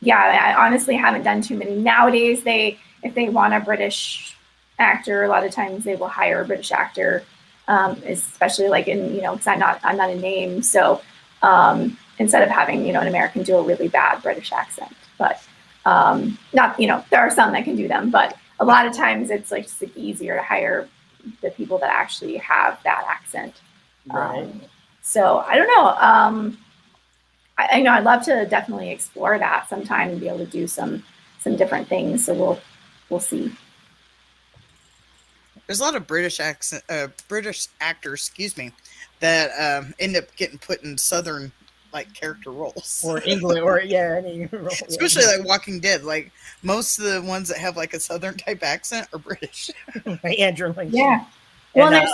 I honestly haven't done too many. Nowadays, if they want a British actor, a lot of times they will hire a British actor, especially like in, because I'm not a name, so instead of having an American do a really bad British accent, but not there are some that can do them, but a lot of times it's like just easier to hire the people that actually have that accent. Right. So I don't know. I know I'd love to definitely explore that sometime and be able to do some different things. So we'll see. There's a lot of British actors, that end up getting put in Southern like character roles, or England, or any role, especially like Walking Dead. Like most of the ones that have like a Southern type accent are British. Andrew Lincoln. Yeah. Well, there's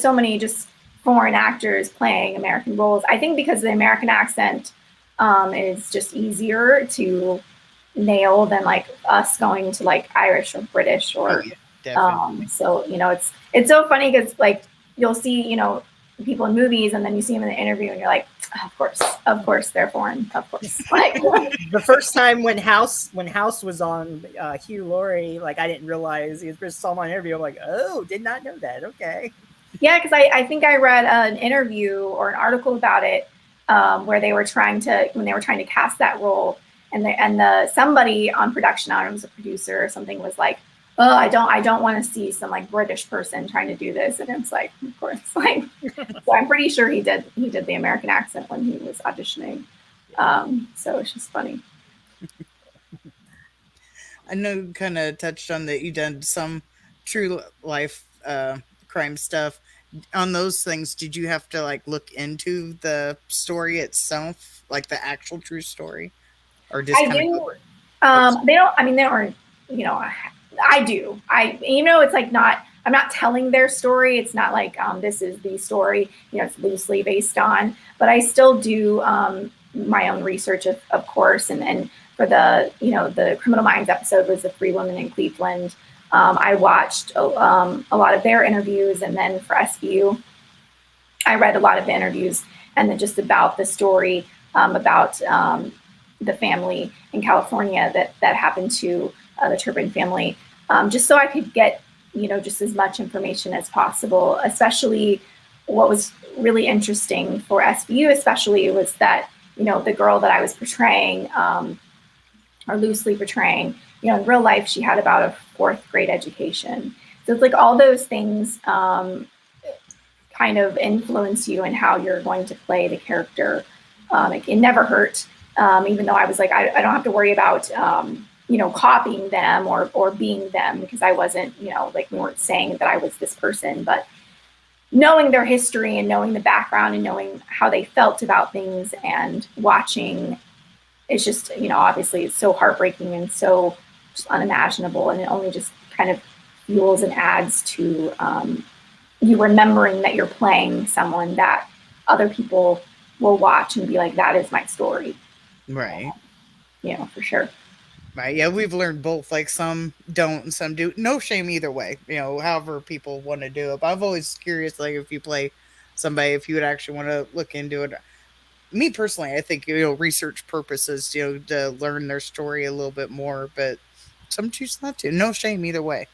so many just foreign actors playing American roles. I think because the American accent is just easier to nail than like us going to like Irish or British or. Definitely. So it's so funny because like you'll see people in movies and then you see them in the interview and you're like, of course they're foreign, of course. Like the first time when House was on, Hugh Laurie, like I didn't realize, he just saw my interview. I'm like, oh, did not know that. Okay. Yeah, because I think I read an interview or an article about it where they were trying to cast that role, and somebody on production, I don't know, it was a producer or something, was like, oh, I don't want to see some like British person trying to do this. And it's like, of course, like, so I'm pretty sure he did the American accent when he was auditioning. So it's just funny. I know you kind of touched on that. You done some true life crime stuff. on those things, did you have to like look into the story itself, like the actual true story, or just I kind of do. Oops. They don't. I mean, they aren't. You know, I do. It's like not. I'm not telling their story. It's not like this is the story. You know, it's loosely based on. But I still do my own research, of course. And for the Criminal Minds episode was the 3 women in Cleveland. I watched a lot of their interviews, and then for SVU, I read a lot of the interviews, and then just about the story about the family in California that happened to the Turpin family, just so I could get just as much information as possible. Especially, what was really interesting for SVU, especially, was that the girl that I was portraying, or loosely portraying, in real life, she had about a 4th grade education. So it's like all those things kind of influence you and how you're going to play the character. It never hurt, even though I was like, I don't have to worry about copying them or being them, because I wasn't, like, we weren't saying that I was this person, but knowing their history and knowing the background and knowing how they felt about things and watching, it's just, obviously it's so heartbreaking and so just unimaginable, and it only just kind of fuels and adds to you remembering that you're playing someone that other people will watch and be like, that is my story. Right. For sure. Right. Yeah, we've learned both. Like, some don't and some do. No shame either way. However people want to do it. But I'm always curious, like, if you play somebody, if you would actually want to look into it. Me personally, I think research purposes, to learn their story a little bit more. But some choose not to. No shame either way.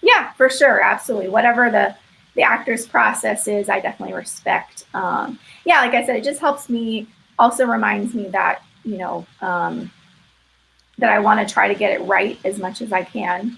Yeah, for sure, absolutely. Whatever the actor's process is, I definitely respect. Yeah, like I said, it just helps me. Also reminds me that that I want to try to get it right as much as I can,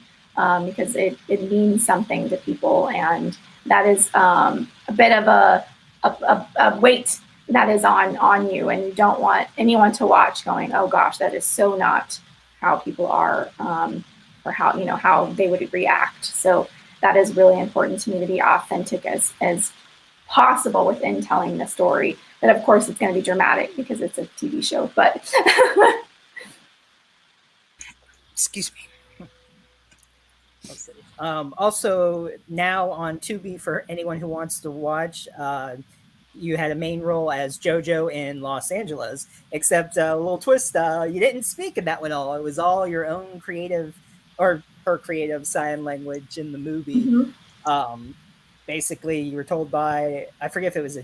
because it means something to people, and that is a bit of a weight that is on you, and you don't want anyone to watch going, oh gosh, that is so not how people are, or how they would react. So that is really important to me, to be authentic as possible within telling the story. But of course, it's going to be dramatic because it's a TV show. But excuse me. Let's see. Also, now on Tubi, for anyone who wants to watch, you had a main role as JoJo in Los Angeles, except a little twist, you didn't speak in that one all. It was all your own creative, or her creative sign language in the movie. mm-hmm. Basically, you were told by, I forget if it was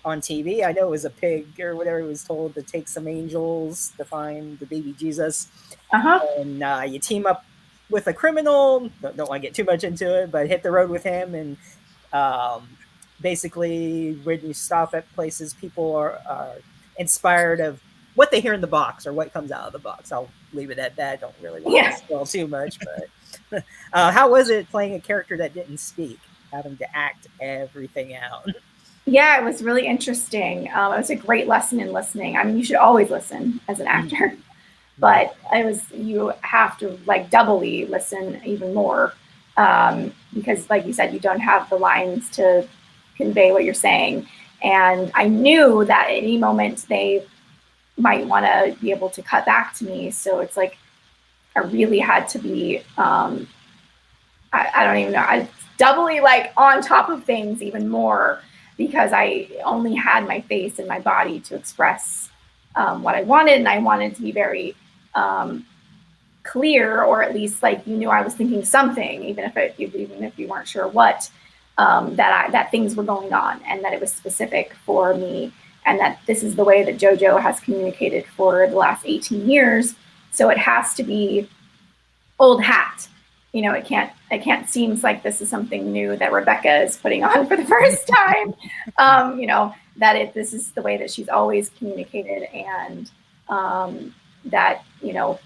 on TV, I know it was a pig or whatever, was told to take some angels to find the baby Jesus. Uh-huh. And you team up with a criminal, don't want to get too much into it, but hit the road with him, and basically when you stop at places, people are inspired of what they hear in the box or what comes out of the box. I'll leave it at that. Don't really want to spoil too much, but how was it playing a character that didn't speak, having to act everything out? Yeah, it was really interesting. It was a great lesson in listening. I mean, you should always listen as an actor, but you have to like doubly listen even more, because like you said, you don't have the lines to convey what you're saying. And I knew that at any moment they might want to be able to cut back to me. So it's like, I really had to be, I don't even know, I doubly like on top of things even more, because I only had my face and my body to express what I wanted. And I wanted to be very clear, or at least like, I was thinking something, even if you weren't sure what, that things were going on, and that it was specific for me, and that this is the way that JoJo has communicated for the last 18 years. So it has to be old hat. It can't seem like this is something new that Rebekah is putting on for the first time. This is the way that she's always communicated, and that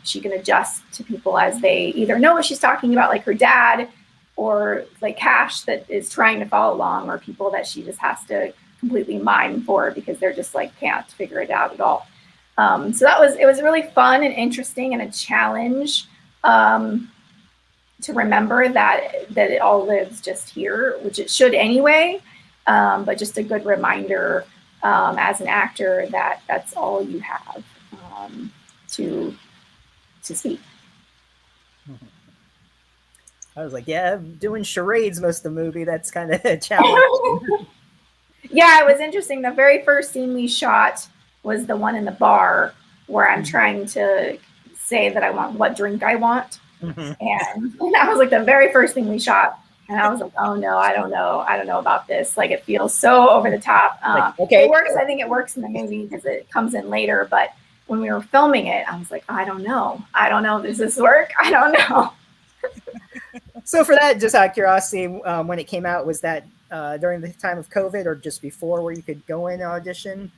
she can adjust to people as they either know what she's talking about, like her dad, or like Cash that is trying to follow along, or people that she just has to completely mime for because they're just like can't figure it out at all. So it was really fun and interesting, and a challenge to remember that it all lives just here, which it should anyway. but just a good reminder as an actor that that's all you have to speak. I was like, yeah, doing charades most of the movie. That's kind of a challenge. Yeah, it was interesting. The very first scene we shot was the one in the bar where I'm trying to say that I want what drink I want. And that was like the very first thing we shot. And I was like, oh no, I don't know about this. Like, it feels so over the top. Like, okay. It works. I think it works in the movie because it comes in later. But when we were filming it, I was like, I don't know. Does this work? I don't know. So for that, just out of curiosity, when it came out, was that during the time of COVID or just before, where you could go in and audition?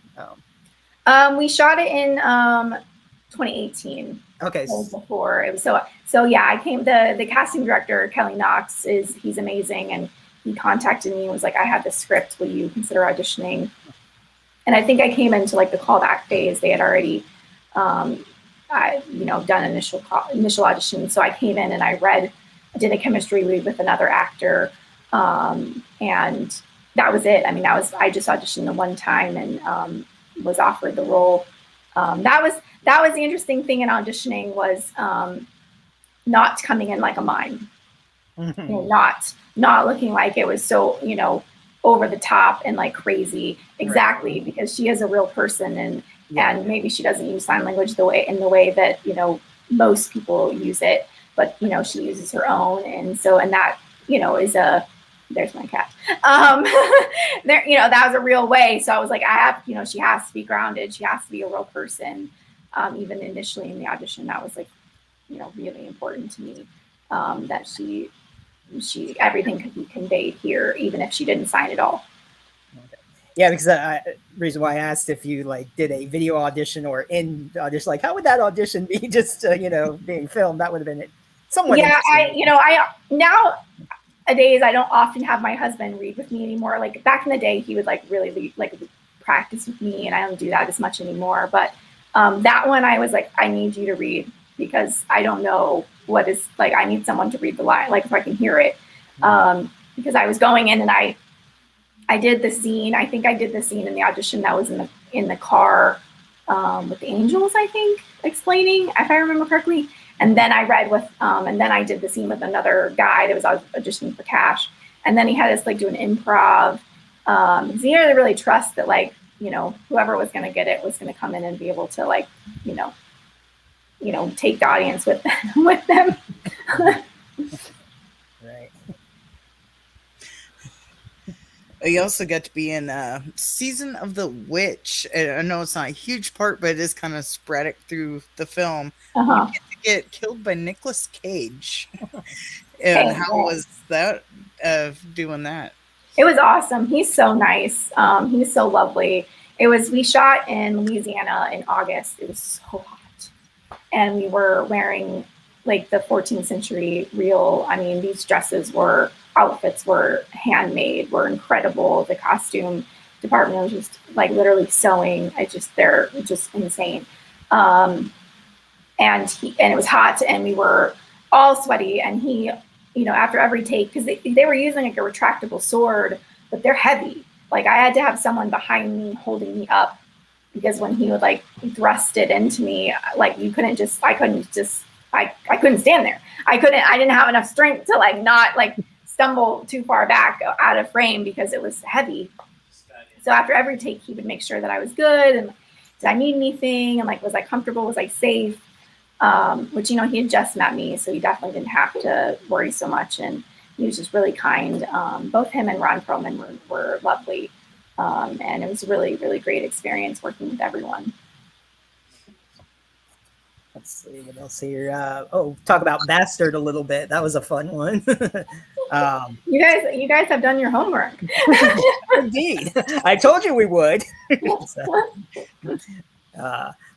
We shot it in 2018. Okay. Before it was so yeah, I came, the casting director, Kelly Knox, he's amazing, and he contacted me and was like, I have this script, will you consider auditioning? And I think I came into like the callback phase. They had already done initial audition. So I came in and I did a chemistry read with another actor, and that was it. I mean, I just auditioned the one time and was offered the role. That was the interesting thing in auditioning, was not coming in like a mime, not looking like it was so, over the top and like crazy. Exactly. Right. Because she is a real person, and maybe she doesn't use sign language in the way that, most people use it, but, she uses her own. And that, is there's my cat. That was a real way. So I was like, she has to be grounded. She has to be a real person. Even initially in the audition, that was like, really important to me, that she everything could be conveyed here, even if she didn't sign it all. Okay. Yeah, because the reason why I asked if you like did a video audition or in audition, like how would that audition be just being filmed? That would have been it. Somewhat. Yeah, I nowadays I don't often have my husband read with me anymore. Like back in the day, he would like really practice with me, and I don't do that as much anymore. But that one, I was like, I need you to read, because I don't know what is, like, I need someone to read the line, like if I can hear it. Because I was going in and I did the scene. I think I did the scene in the audition that was in the car with the angels, I think, explaining, if I remember correctly. And then I read with, and then I did the scene with another guy that was auditioning for Cash. And then he had us like do an improv. Because he didn't really trust that, like, whoever was going to get it was going to come in and be able to, like, take the audience with them. Right. You also got to be in Season of the Witch. I know it's not a huge part, but it is kind of sporadic through the film. You get to get killed by Nicolas Cage. And how was that, doing that? It was awesome. He's so nice. He's so lovely. We shot in Louisiana in August. It was so hot. And we were wearing like the 14th century real, these outfits were handmade, were incredible. The costume department was just like literally sewing. They're just insane. And it was hot, and we were all sweaty, and he, after every take, because they were using like a retractable sword, but they're heavy. Like I had to have someone behind me holding me up, because when he would like thrust it into me, like I couldn't stand there. I didn't have enough strength to like not like stumble too far back out of frame because it was heavy. So after every take, he would make sure that I was good, and did I need anything, and like, was I comfortable, was I safe? Which, he had just met me, so he definitely didn't have to worry so much. And he was just really kind. Both him and Ron Perlman were lovely. And it was a really, really great experience working with everyone. Let's see what else here. Talk about Bastard a little bit. That was a fun one. You guys have done your homework. Indeed. I told you we would.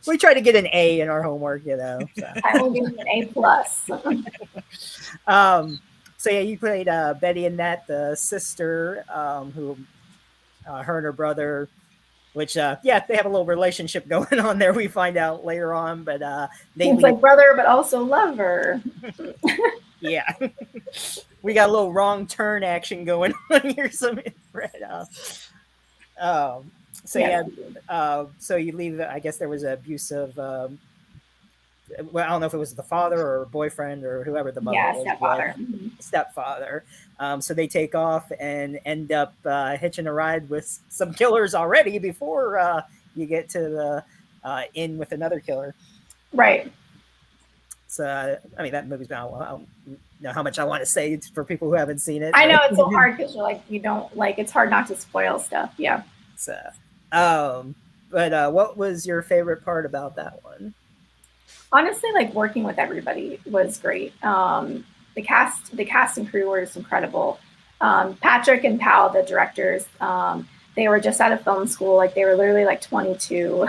We try to get an A in our homework, So. I will give you an A+. So yeah, you played Betty Annette, the sister, who her and her brother, which they have a little relationship going on there. We find out later on, but it's like brother, but also lover. Yeah, we got a little wrong turn action going on here. Right. Um, so Yeah. so you leave. I guess there was an abusive. Well, I don't know if it was the father or boyfriend or whoever the mother Yeah, was with, stepfather. Mhm. stepfather. So they take off and end up hitching a ride with some killers already before you get to the inn with another killer. Right. So I mean that movie's been. I don't know how much I want to say for people who haven't seen it. I But know it's so hard because you're like, you don't like, it's hard not to spoil stuff. Yeah. so, um, but what was your favorite part about that one? Honestly, like working with everybody was great. The cast and crew were just incredible. Patrick and Pal, the directors, they were just out of film school. Like they were literally like 22.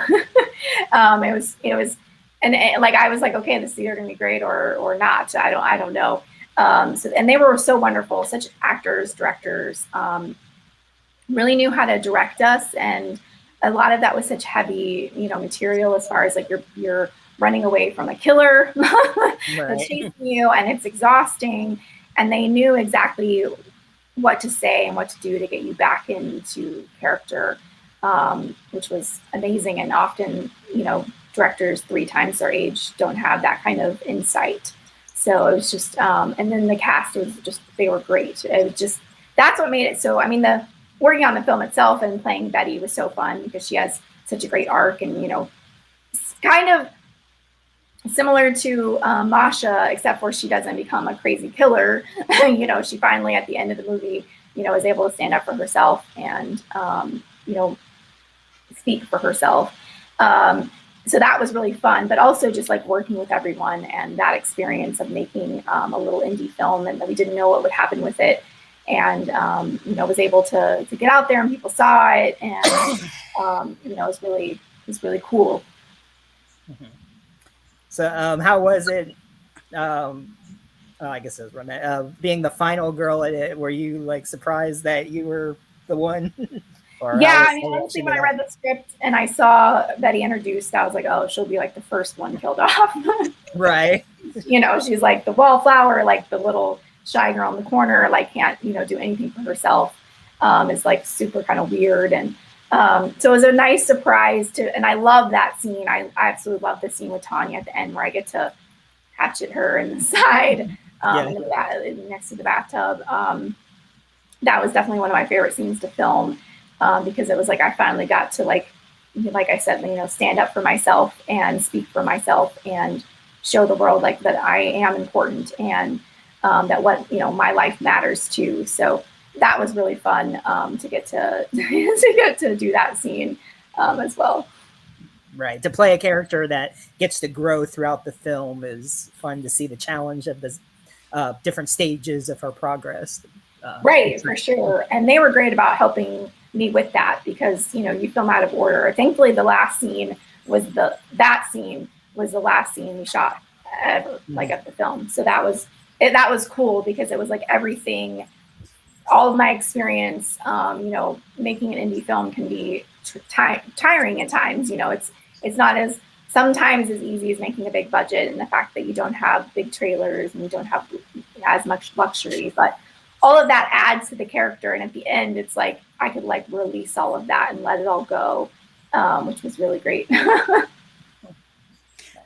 It was, and like I was like, okay, this is either gonna be great or not. I don't know. And they were so wonderful, such actors, directors. Really knew how to direct us, and a lot of that was such heavy, material as far as like you're running away from a killer that's Right. chasing you, and it's exhausting. And they knew exactly what to say and what to do to get you back into character, which was amazing. And often, directors 3 times their age don't have that kind of insight. So it was just, and then the cast was just, they were great. It was just, that's what made it so, I mean, the working on the film itself and playing Betty was so fun because she has such a great arc and, kind of similar to Masha, except for she doesn't become a crazy killer. She finally, at the end of the movie, is able to stand up for herself and, speak for herself. So that was really fun, but also just like working with everyone and that experience of making a little indie film, and we didn't know what would happen with it. And, was able to get out there and people saw it, and, it was really cool. Mm-hmm. So how was it? I guess it was Renee, being the final girl at it. Were you like surprised that you were the one? Or Yeah, I mean, how honestly, when I read the script and I saw Betty introduced, I was like, oh, she'll be like the first one killed off. Right. She's like the wallflower, like the little shy girl in the corner, like can't, do anything for herself. Is like super kind of weird. And so it was a nice surprise and I love that scene. I absolutely love the scene with Tanya at the end where I get to hatchet her in the side next to the bathtub. That was definitely one of my favorite scenes to film. Because it was like I finally got to like I said, stand up for myself and speak for myself and show the world like that I am important and that what my life matters too. So that was really fun to get to to do that scene as well. Right. To play a character that gets to grow throughout the film is fun to see the challenge of the different stages of her progress. Right, for sure. And they were great about helping me with that because, you film out of order. Thankfully, the last scene was the last scene we shot ever, like at the film. So that was cool because it was like everything, all of my experience, making an indie film can be tiring at times. It's not as sometimes as easy as making a big budget, and the fact that you don't have big trailers and you don't have as much luxury, but all of that adds to the character. And at the end, it's like I could like release all of that and let it all go, which was really great.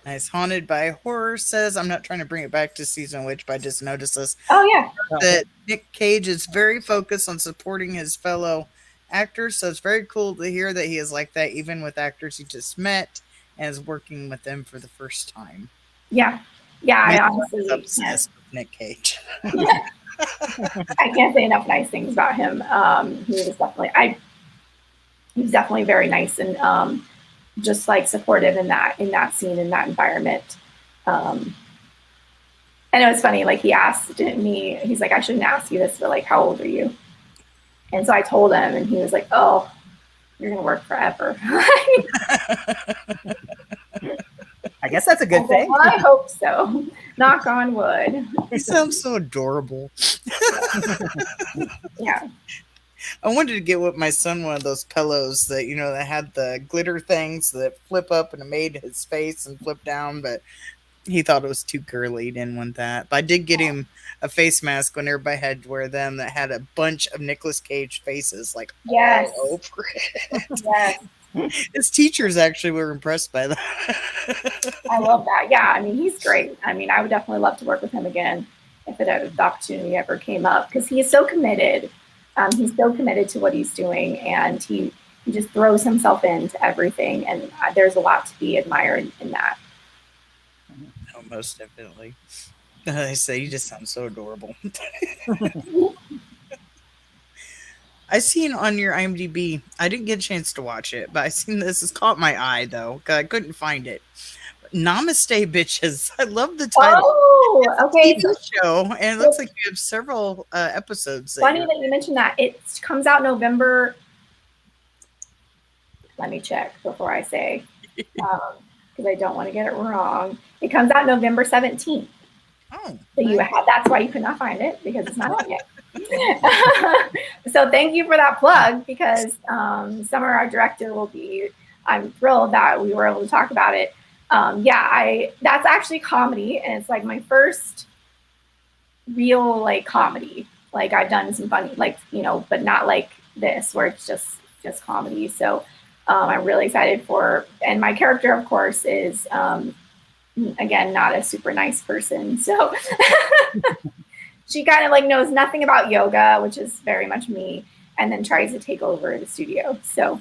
Nice. Haunted by Horror says, I'm not trying to bring it back to Season Witch, but I just noticed this. Oh, yeah. That Nick Cage is very focused on supporting his fellow actors. So it's very cool to hear that he is like that, even with actors he just met and is working with them for the first time. Yeah. Yeah, I honestly obsessed with Nick Cage. I can't say enough nice things about him. He was definitely very nice and just like supportive in that scene, in that environment. And it was funny, like he asked me, he's like, I shouldn't ask you this, but like, how old are you? And so I told him, and he was like, oh, you're gonna work forever. I guess that's a good thing. Well, I hope so. Knock on wood. He sounds so adorable. Yeah. I wanted to get with my son one of those pillows that, that had the glitter things that flip up and it made his face and flip down, but He thought it was too girly. He didn't want that. But I did get him a face mask when everybody had to wear them that had a bunch of Nicolas Cage faces like Yes. all over it. Yes. His teachers actually were impressed by that. I love that. Yeah, I mean, he's great. I mean, I would definitely love to work with him again if the opportunity ever came up, because he is so committed. He's so committed to what he's doing, and he just throws himself into everything. And there's a lot to be admired in that. Oh, most definitely. I say, you just sound so adorable. I seen on your IMDb, I didn't get a chance to watch it, but I seen this. It's caught my eye, though, because I couldn't find it. Namaste, bitches. I love the title. Oh, okay. It's a TV show, and it looks like you have several episodes. Funny that you mentioned that. It comes out November. Let me check before I say, because I don't want to get it wrong. It comes out November 17th. Oh, so you had, that's why you could not find it, because it's not out yet. So thank you for that plug, because Summer, our director, will be, I'm thrilled that we were able to talk about it. That's actually comedy, and it's like my first real like comedy. Like I've done some funny, like, but not like this, where it's just comedy. So I'm really excited for, and my character, of course, is again, not a super nice person. So she kind of like knows nothing about yoga, which is very much me, and then tries to take over the studio. So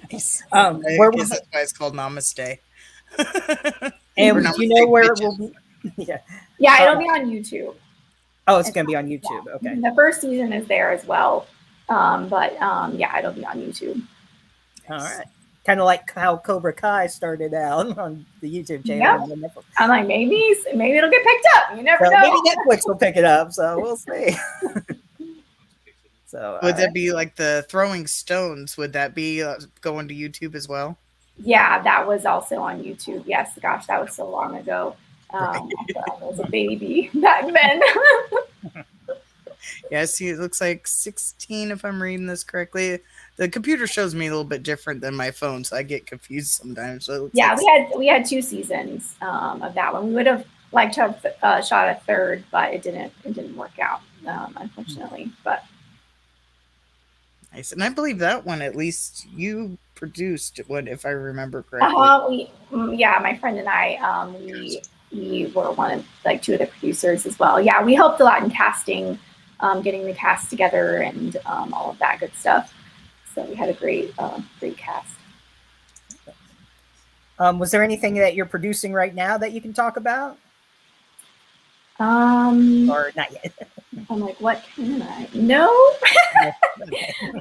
nice. Where was it? That's why it's called Namaste. And do you know where it will be? Yeah, it'll be on YouTube. Oh, it's going to be on YouTube. Yeah. Okay. The first season is there as well. But it'll be on YouTube. All right. Kind of like how Cobra Kai started out on the YouTube channel. Yep. I'm like, maybe it'll get picked up. You never know. Maybe Netflix will pick it up. So we'll see. So would that be like the throwing stones? Would that be going to YouTube as well? Yeah, that was also on YouTube. Yes, gosh, that was so long ago. I was a baby back then. Yeah, see, it looks like 16 if I'm reading this correctly. The computer shows me a little bit different than my phone, so I get confused sometimes. So yeah, we had 2 seasons of that one. We would have liked to have shot a third, but it didn't work out, unfortunately. But nice, and I believe that one at least you produced one, if I remember correctly. My friend and I, we were one of 2 of the producers as well. Yeah, we helped a lot in casting. Getting the cast together and all of that good stuff. So we had a great cast. Was there anything that you're producing right now that you can talk about? Or not yet? I'm like, what can I? No.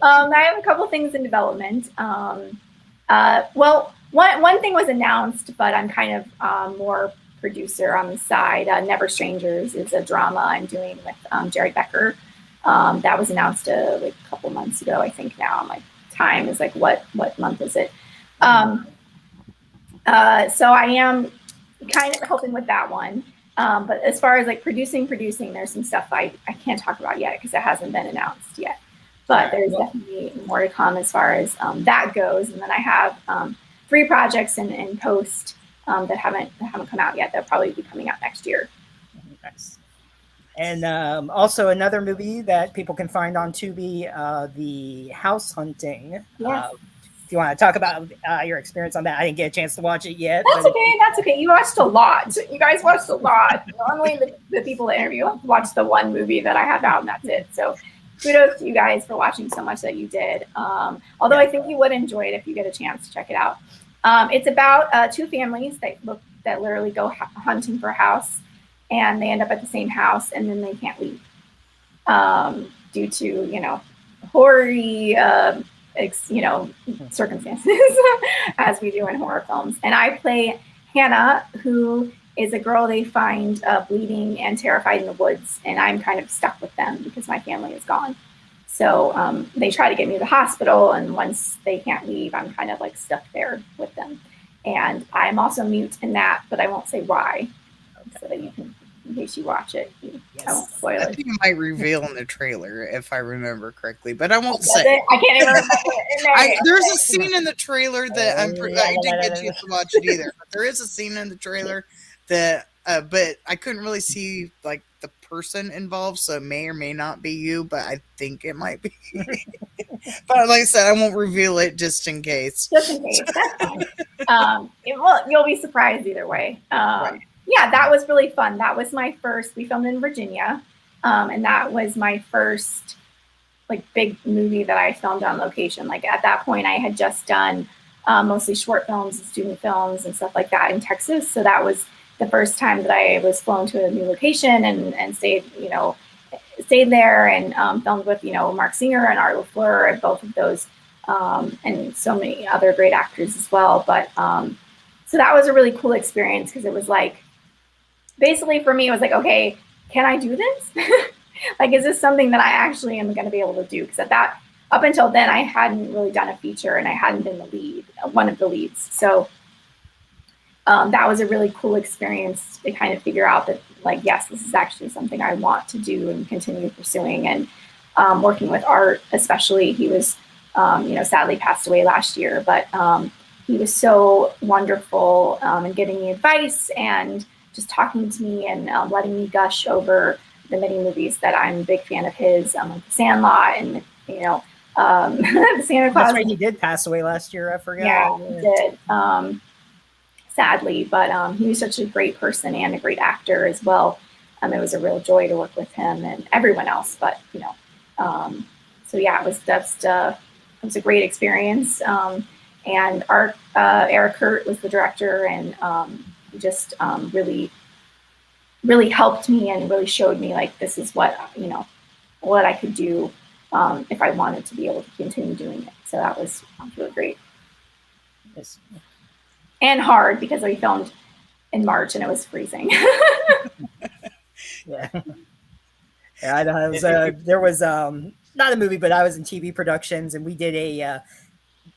I have a couple things in development. Well, one thing was announced, but I'm kind of more producer on the side. Never Strangers is a drama I'm doing with Rebekah. That was announced a couple months ago, I think. Now my time is what month is it? So I am kind of helping with that one. But as far as producing, there's some stuff I can't talk about yet because it hasn't been announced yet. But there's definitely more to come as far as that goes. And then I have 3 projects in post that haven't come out yet. They'll probably be coming out next year. Nice. And also another movie that people can find on Tubi, The House Hunting. Yes. If you want to talk about your experience on that, I didn't get a chance to watch it yet. That's okay. You watched a lot. You guys watched a lot. Normally the people that interview watch the one movie that I have out, and that's it. So kudos to you guys for watching so much that you did. Although I think you would enjoy it if you get a chance to check it out. It's about 2 families that literally go hunting for a house, and they end up at the same house, and then they can't leave due to hoary circumstances, as we do in horror films. And I play Hannah, who is a girl they find bleeding and terrified in the woods, and I'm kind of stuck with them because my family is gone. So they try to get me to the hospital, and once they can't leave, I'm kind of stuck there with them. And I'm also mute in that, but I won't say why, so that you can, in case you watch it, you I won't Yes. spoil I it. think it might reveal in the trailer if I remember correctly, but I won't Does say. it? I can't even remember it in there. There's a scene in the trailer that I didn't get a Oh, chance to watch it either. But there is a scene in the trailer that, but I couldn't really see like the person involved, so it may or may not be you, but I think it might be. But like I said, I won't reveal it just in case. Just in case. That's fine. You'll be surprised either way. Right. Yeah, that was really fun. That was my first. We filmed in Virginia, and that was my first like big movie that I filmed on location. Like at that point, I had just done mostly short films and student films and stuff like that in Texas. So that was the first time that I was flown to a new location and stayed there and filmed with Mark Singer and Art LaFleur and both of those. And so many other great actors as well. But so that was a really cool experience because it was like, basically for me, it was like, okay, can I do this? Like, is this something that I actually am going to be able to do? Because up until then, I hadn't really done a feature and I hadn't been the lead, one of the leads. So that was a really cool experience to kind of figure out that, like, yes, this is actually something I want to do and continue pursuing. And working with Art, especially, he was, sadly passed away last year, but he was so wonderful in giving me advice and just talking to me and letting me gush over the many movies that I'm a big fan of his, like The Sandlot and, the Santa Claus. That's right, he did pass away last year. I forgot. Yeah, he did. Sadly, but he was such a great person and a great actor as well. It was a real joy to work with him and everyone else. But so yeah, it was a great experience. And Eric Kurt was the director, and he just really helped me and really showed me like this is what I could do if I wanted to be able to continue doing it. So that was really great. Yes. And hard because we filmed in March and it was freezing. Yeah. Yeah, I know. There was not a movie, but I was in TV productions, and we did a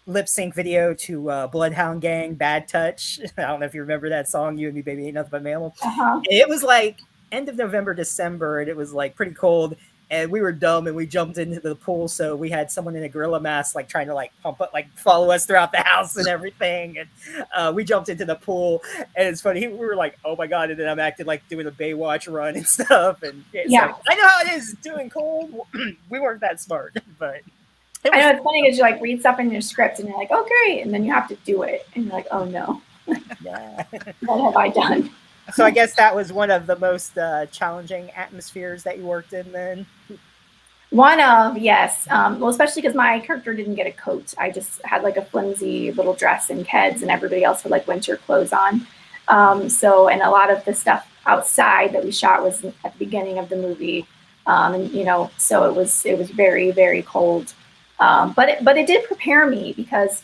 lip sync video to Bloodhound Gang, "Bad Touch." I don't know if you remember that song, "You and Me, Baby, Ain't Nothing But Mammal." Uh-huh. It was like end of November, December, and it was like pretty cold. And we were dumb, and we jumped into the pool. So we had someone in a gorilla mask, like trying to like pump up, like follow us throughout the house and everything. And we jumped into the pool, and it's funny. We were like, "Oh my god!" And then I'm acting like doing a Baywatch run and stuff. And yeah, like, I know how it is doing cold. We weren't that smart, but I know it's funny because you like read stuff in your script, and you're like, "Oh, great," and then you have to do it, and you're like, "Oh no, yeah." what have I done?" So I guess that was one of the most challenging atmospheres that you worked in then? One of, yes. Well, especially because my character didn't get a coat. I just had like a flimsy little dress and Keds, and everybody else had like winter clothes on. And a lot of the stuff outside that we shot was at the beginning of the movie. So it was very, very cold. But it did prepare me because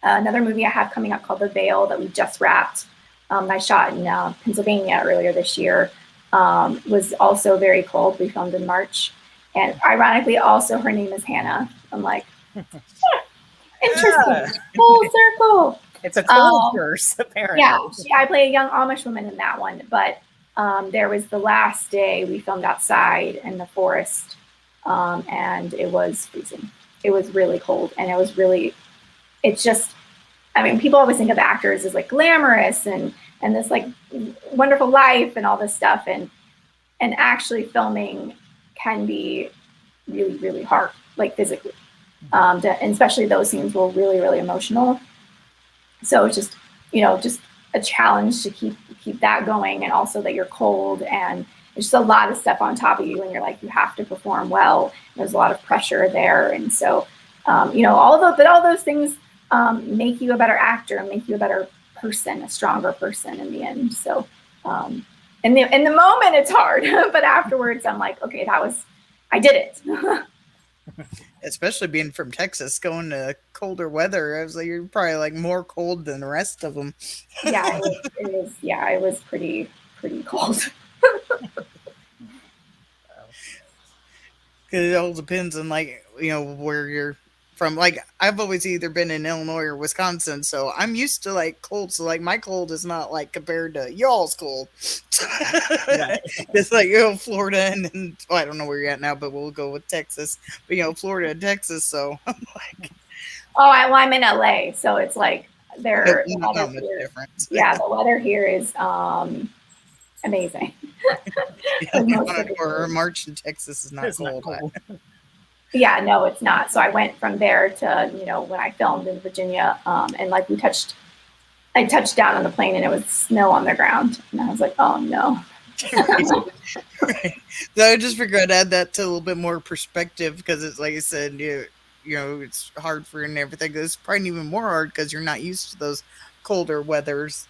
another movie I have coming up called The Veil that we just wrapped, I shot in Pennsylvania earlier this year, was also very cold. We filmed in March. And ironically, also her name is Hannah. I'm like, interesting. Full circle. It's a cold verse, apparently. Yeah, I play a young Amish woman in that one. But there was the last day we filmed outside in the forest, and it was freezing. It was really cold, and it's just, I mean, people always think of actors as like glamorous and this like wonderful life and all this stuff, and actually filming can be really, really hard, like physically, and especially those scenes were really, really emotional. So it's just a challenge to keep that going, and also that you're cold, and there's just a lot of stuff on top of you, and you're like, you have to perform well. There's a lot of pressure there, and so all those things make you a better actor and make you a better person, a stronger person in the end. So in the moment it's hard, but afterwards I'm like, okay, I did it. Especially being from Texas, going to colder weather, I was like, you're probably like more cold than the rest of them. Yeah, it was pretty cold. Because it all depends on like where you're from, like, I've always either been in Illinois or Wisconsin, so I'm used to like cold. So like my cold is not like compared to y'all's cold. Right. It's like, Florida and then, well, I don't know where you're at now, but we'll go with Texas. But Florida and Texas. So I'm like, I'm in LA, so it's like the not weather much here. difference. Yeah, the weather here is amazing. Or March in Texas is not It's not cold. cold. Yeah, no, it's not. So I went from there to, when I filmed in Virginia, and like I touched down on the plane and it was snow on the ground. And I was like, oh no. Right. So I just figured I'd add that to a little bit more perspective, because it's like I said, it's hard for you and everything. It's probably even more hard because you're not used to those colder weathers.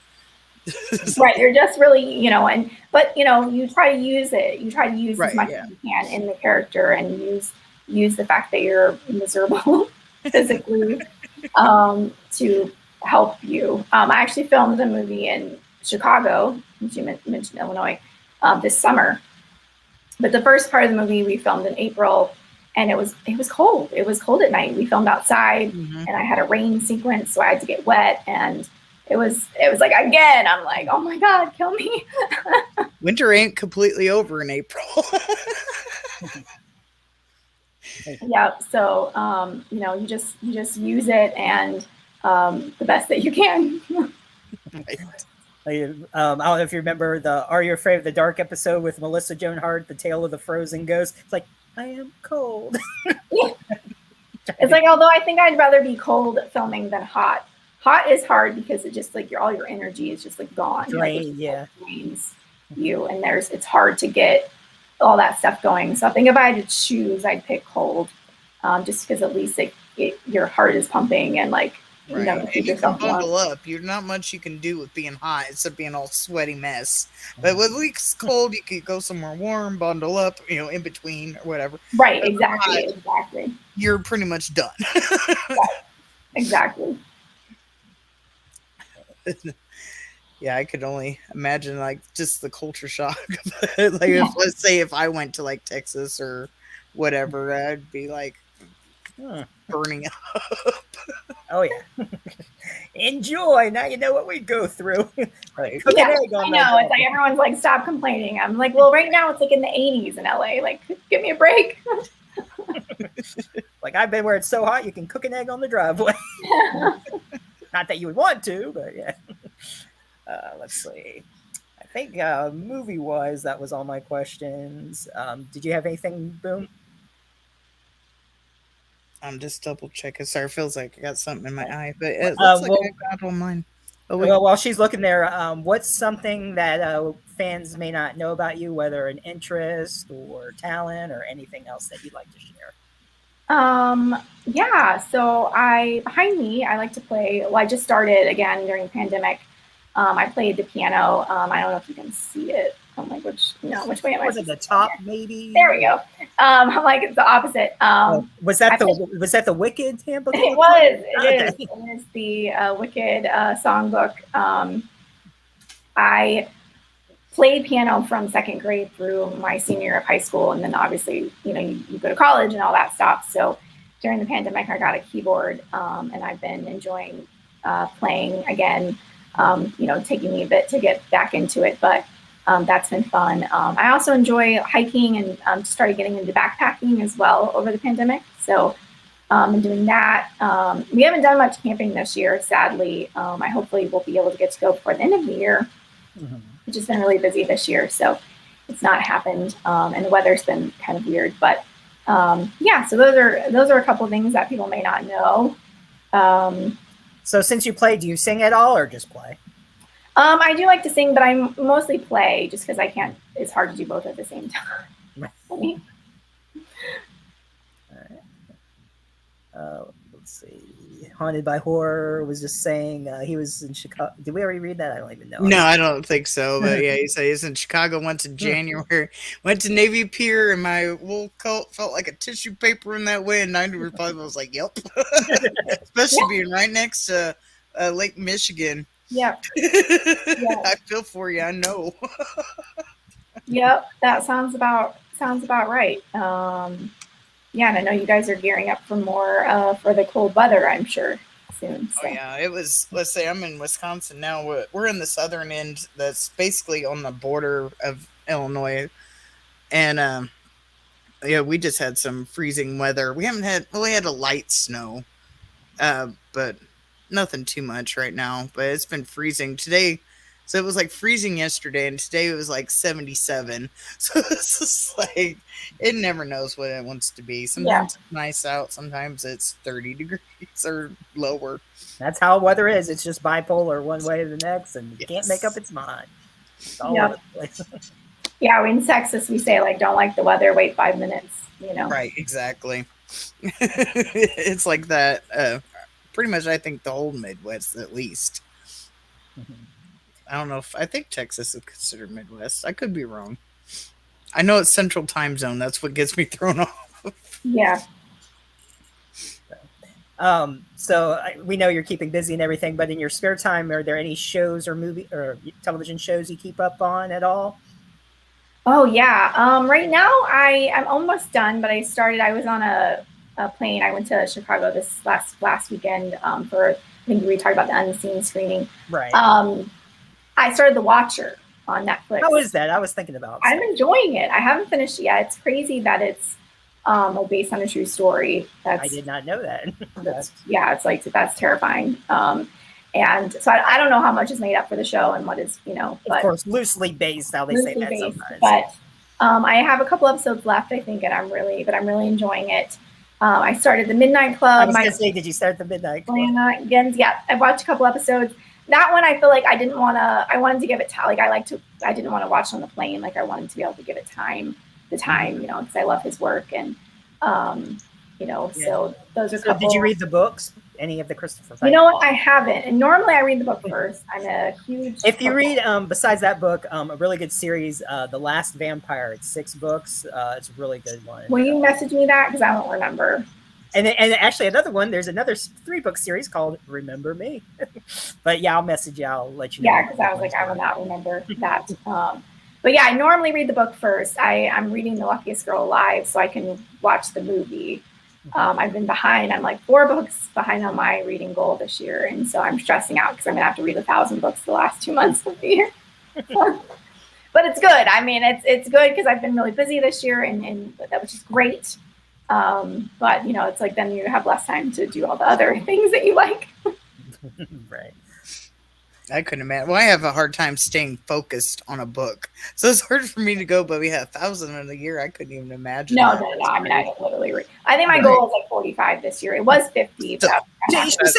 Right. You're just really, but you try to use it. You try to use as much as you can in the character, and use the fact that you're miserable physically to help you. I actually filmed the movie in Chicago, as you mentioned Illinois, this summer. But the first part of the movie we filmed in April, and it was cold. It was cold at night. We filmed outside, and I had a rain sequence, so I had to get wet, and it was like, again, I'm like, oh my God, kill me. Winter ain't completely over in April. Yeah. So you just use it, and the best that you can. Right. I don't know if you remember the "Are You Afraid of the Dark" episode with Melissa Joan Hart, the tale of the frozen ghost. It's like, I am cold. It's like, although I think I'd rather be cold filming than hot. Hot is hard because it just like all your energy is just like gone. Drains, yeah. Drains you, and it's hard to get all that stuff going. So I think if I had to choose, I'd pick cold, just because at least your heart is pumping, and like keep yourself bundle up. You're not much you can do with being hot except being all sweaty mess. But with at least cold, you could go somewhere warm, bundle up, in between or whatever. Right, exactly. You're pretty much done. Right. Exactly. Yeah, I could only imagine like just the culture shock. Like let's say if I went to like Texas or whatever, I'd be like burning up. Oh yeah. Enjoy. Now you know what we go through. Right. Yeah, I know. It's like everyone's like, stop complaining. I'm like, well, right now it's like in the 80s in LA. Like, give me a break. Like, I've been where it's so hot you can cook an egg on the driveway. Not that you would want to, but yeah. Let's see. I think movie-wise, that was all my questions. Did you have anything, Boom? I'm just double checking. Sorry, it feels like I got something in my eye, but it looks like I got all mine. Oh, well, while she's looking there, what's something that fans may not know about you, whether an interest or talent or anything else that you'd like to share? Yeah. So behind me, I like to play. Well, I just started again during the pandemic. I played the piano. I don't know if you can see it. I'm like, which way am I? Was it the top, maybe? There we go. I'm like, it's the opposite. Was that the Wicked handbook? It was. It is the Wicked songbook. I played piano from second grade through my senior year of high school, and then obviously, you go to college and all that stuff. So during the pandemic, I got a keyboard, and I've been enjoying playing again. Taking me a bit to get back into it, but that's been fun. I also enjoy hiking, and started getting into backpacking as well over the pandemic. So I'm doing that. We haven't done much camping this year, sadly. I hopefully will be able to get to go before the end of the year, which has been really busy this year. So it's not happened, and the weather's been kind of weird. But yeah, so those are a couple of things that people may not know. So since you play, do you sing at all or just play? I do like to sing, but I mostly play just because I can't. It's hard to do both at the same time. For me. All right. Let's see. Haunted by Horror was just saying he was in Chicago. Did we already read that? I don't even know. No, I don't think so. But yeah, he said he's in Chicago. Went to January. Went to Navy Pier, and my wool coat felt like a tissue paper in that way. And 90% was like, "Yep." Especially being right next to Lake Michigan. Yep. I feel for you. I know. Yep, that sounds about right. Yeah, and I know you guys are gearing up for more for the cold weather, I'm sure, soon. So. Oh yeah, it was. Let's say I'm in Wisconsin now. We're in the southern end, that's basically on the border of Illinois, and yeah, we just had some freezing weather. We haven't had. Well, we had a light snow, but nothing too much right now. But it's been freezing today. So it was like freezing yesterday, and today it was like 77. So it's just like it never knows what it wants to be. Sometimes it's nice out, sometimes it's 30 degrees or lower. That's how weather is. It's just bipolar one way to the next, and it can't make up its mind. It's all over the place. Yeah, in Texas we say like, don't like the weather, wait 5 minutes. You know. Right, exactly. It's like that. Pretty much, I think the whole Midwest, at least. I don't know if I think Texas is considered Midwest. I could be wrong. I know it's Central Time Zone. That's what gets me thrown off. Yeah. So we know you're keeping busy and everything, but in your spare time, are there any shows or movie or television shows you keep up on at all? Oh yeah. Right now I'm almost done, but I was on a plane. I went to Chicago this last weekend for, I think we talked about the unseen screening. Right. I started The Watcher on Netflix. How is that? I was thinking about. I'm enjoying it. I haven't finished it yet. It's crazy that it's based on a true story. I did not know that. It's like, that's terrifying. And so I don't know how much is made up for the show and what is, but of course, loosely based, how they say that sometimes. But I have a couple episodes left, I think, and I'm really enjoying it. I started the Midnight Club. I was gonna say, did you start the Midnight Club? Yeah, I watched a couple episodes. That one, I feel like I wanted to give it time. Like I didn't want to watch on the plane. Like I wanted to be able to give it time, because I love his work. And, so those are a couple. Did you read the books? Any of the Christopher Pike? You know what? I haven't. And normally I read the book first. I'm a huge. If you read, besides that book, a really good series, The Last Vampire. It's 6 books. It's a really good one. Will you message me that? Because I don't remember. And actually another one, there's another 3-book series called Remember Me. But yeah, I'll message you. I'll let you know. Yeah, because I was like, I will not remember that. But yeah, I normally read the book first. I'm reading The Luckiest Girl Alive so I can watch the movie. I've been behind. I'm like 4 books behind on my reading goal this year. And so I'm stressing out because I'm going to have to read 1,000 books the last 2 months of the year. But it's good. I mean, it's good because I've been really busy this year and that was just great. But it's like then you have less time to do all the other things that you like. Right. I couldn't imagine. Well, I have a hard time staying focused on a book, so it's hard for me to go. But we had 1,000 in a year. I couldn't even imagine. No. I mean, I literally read. I think my goal was like 45 this year. It was 50. You said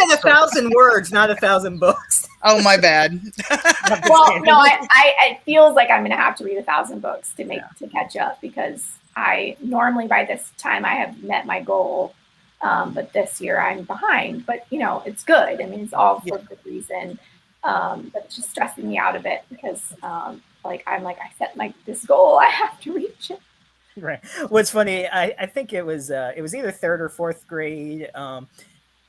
1,000 words, not 1,000 books. Oh, my bad. Well, no, it feels like I'm going to have to read 1,000 books to catch up, because I normally by this time I have met my goal. But this year I'm behind. But it's good. I mean, it's all for good reason. But it's just stressing me out a bit because I set this goal, I have to reach it. Right. What's funny, I think it was either 3rd or 4th grade.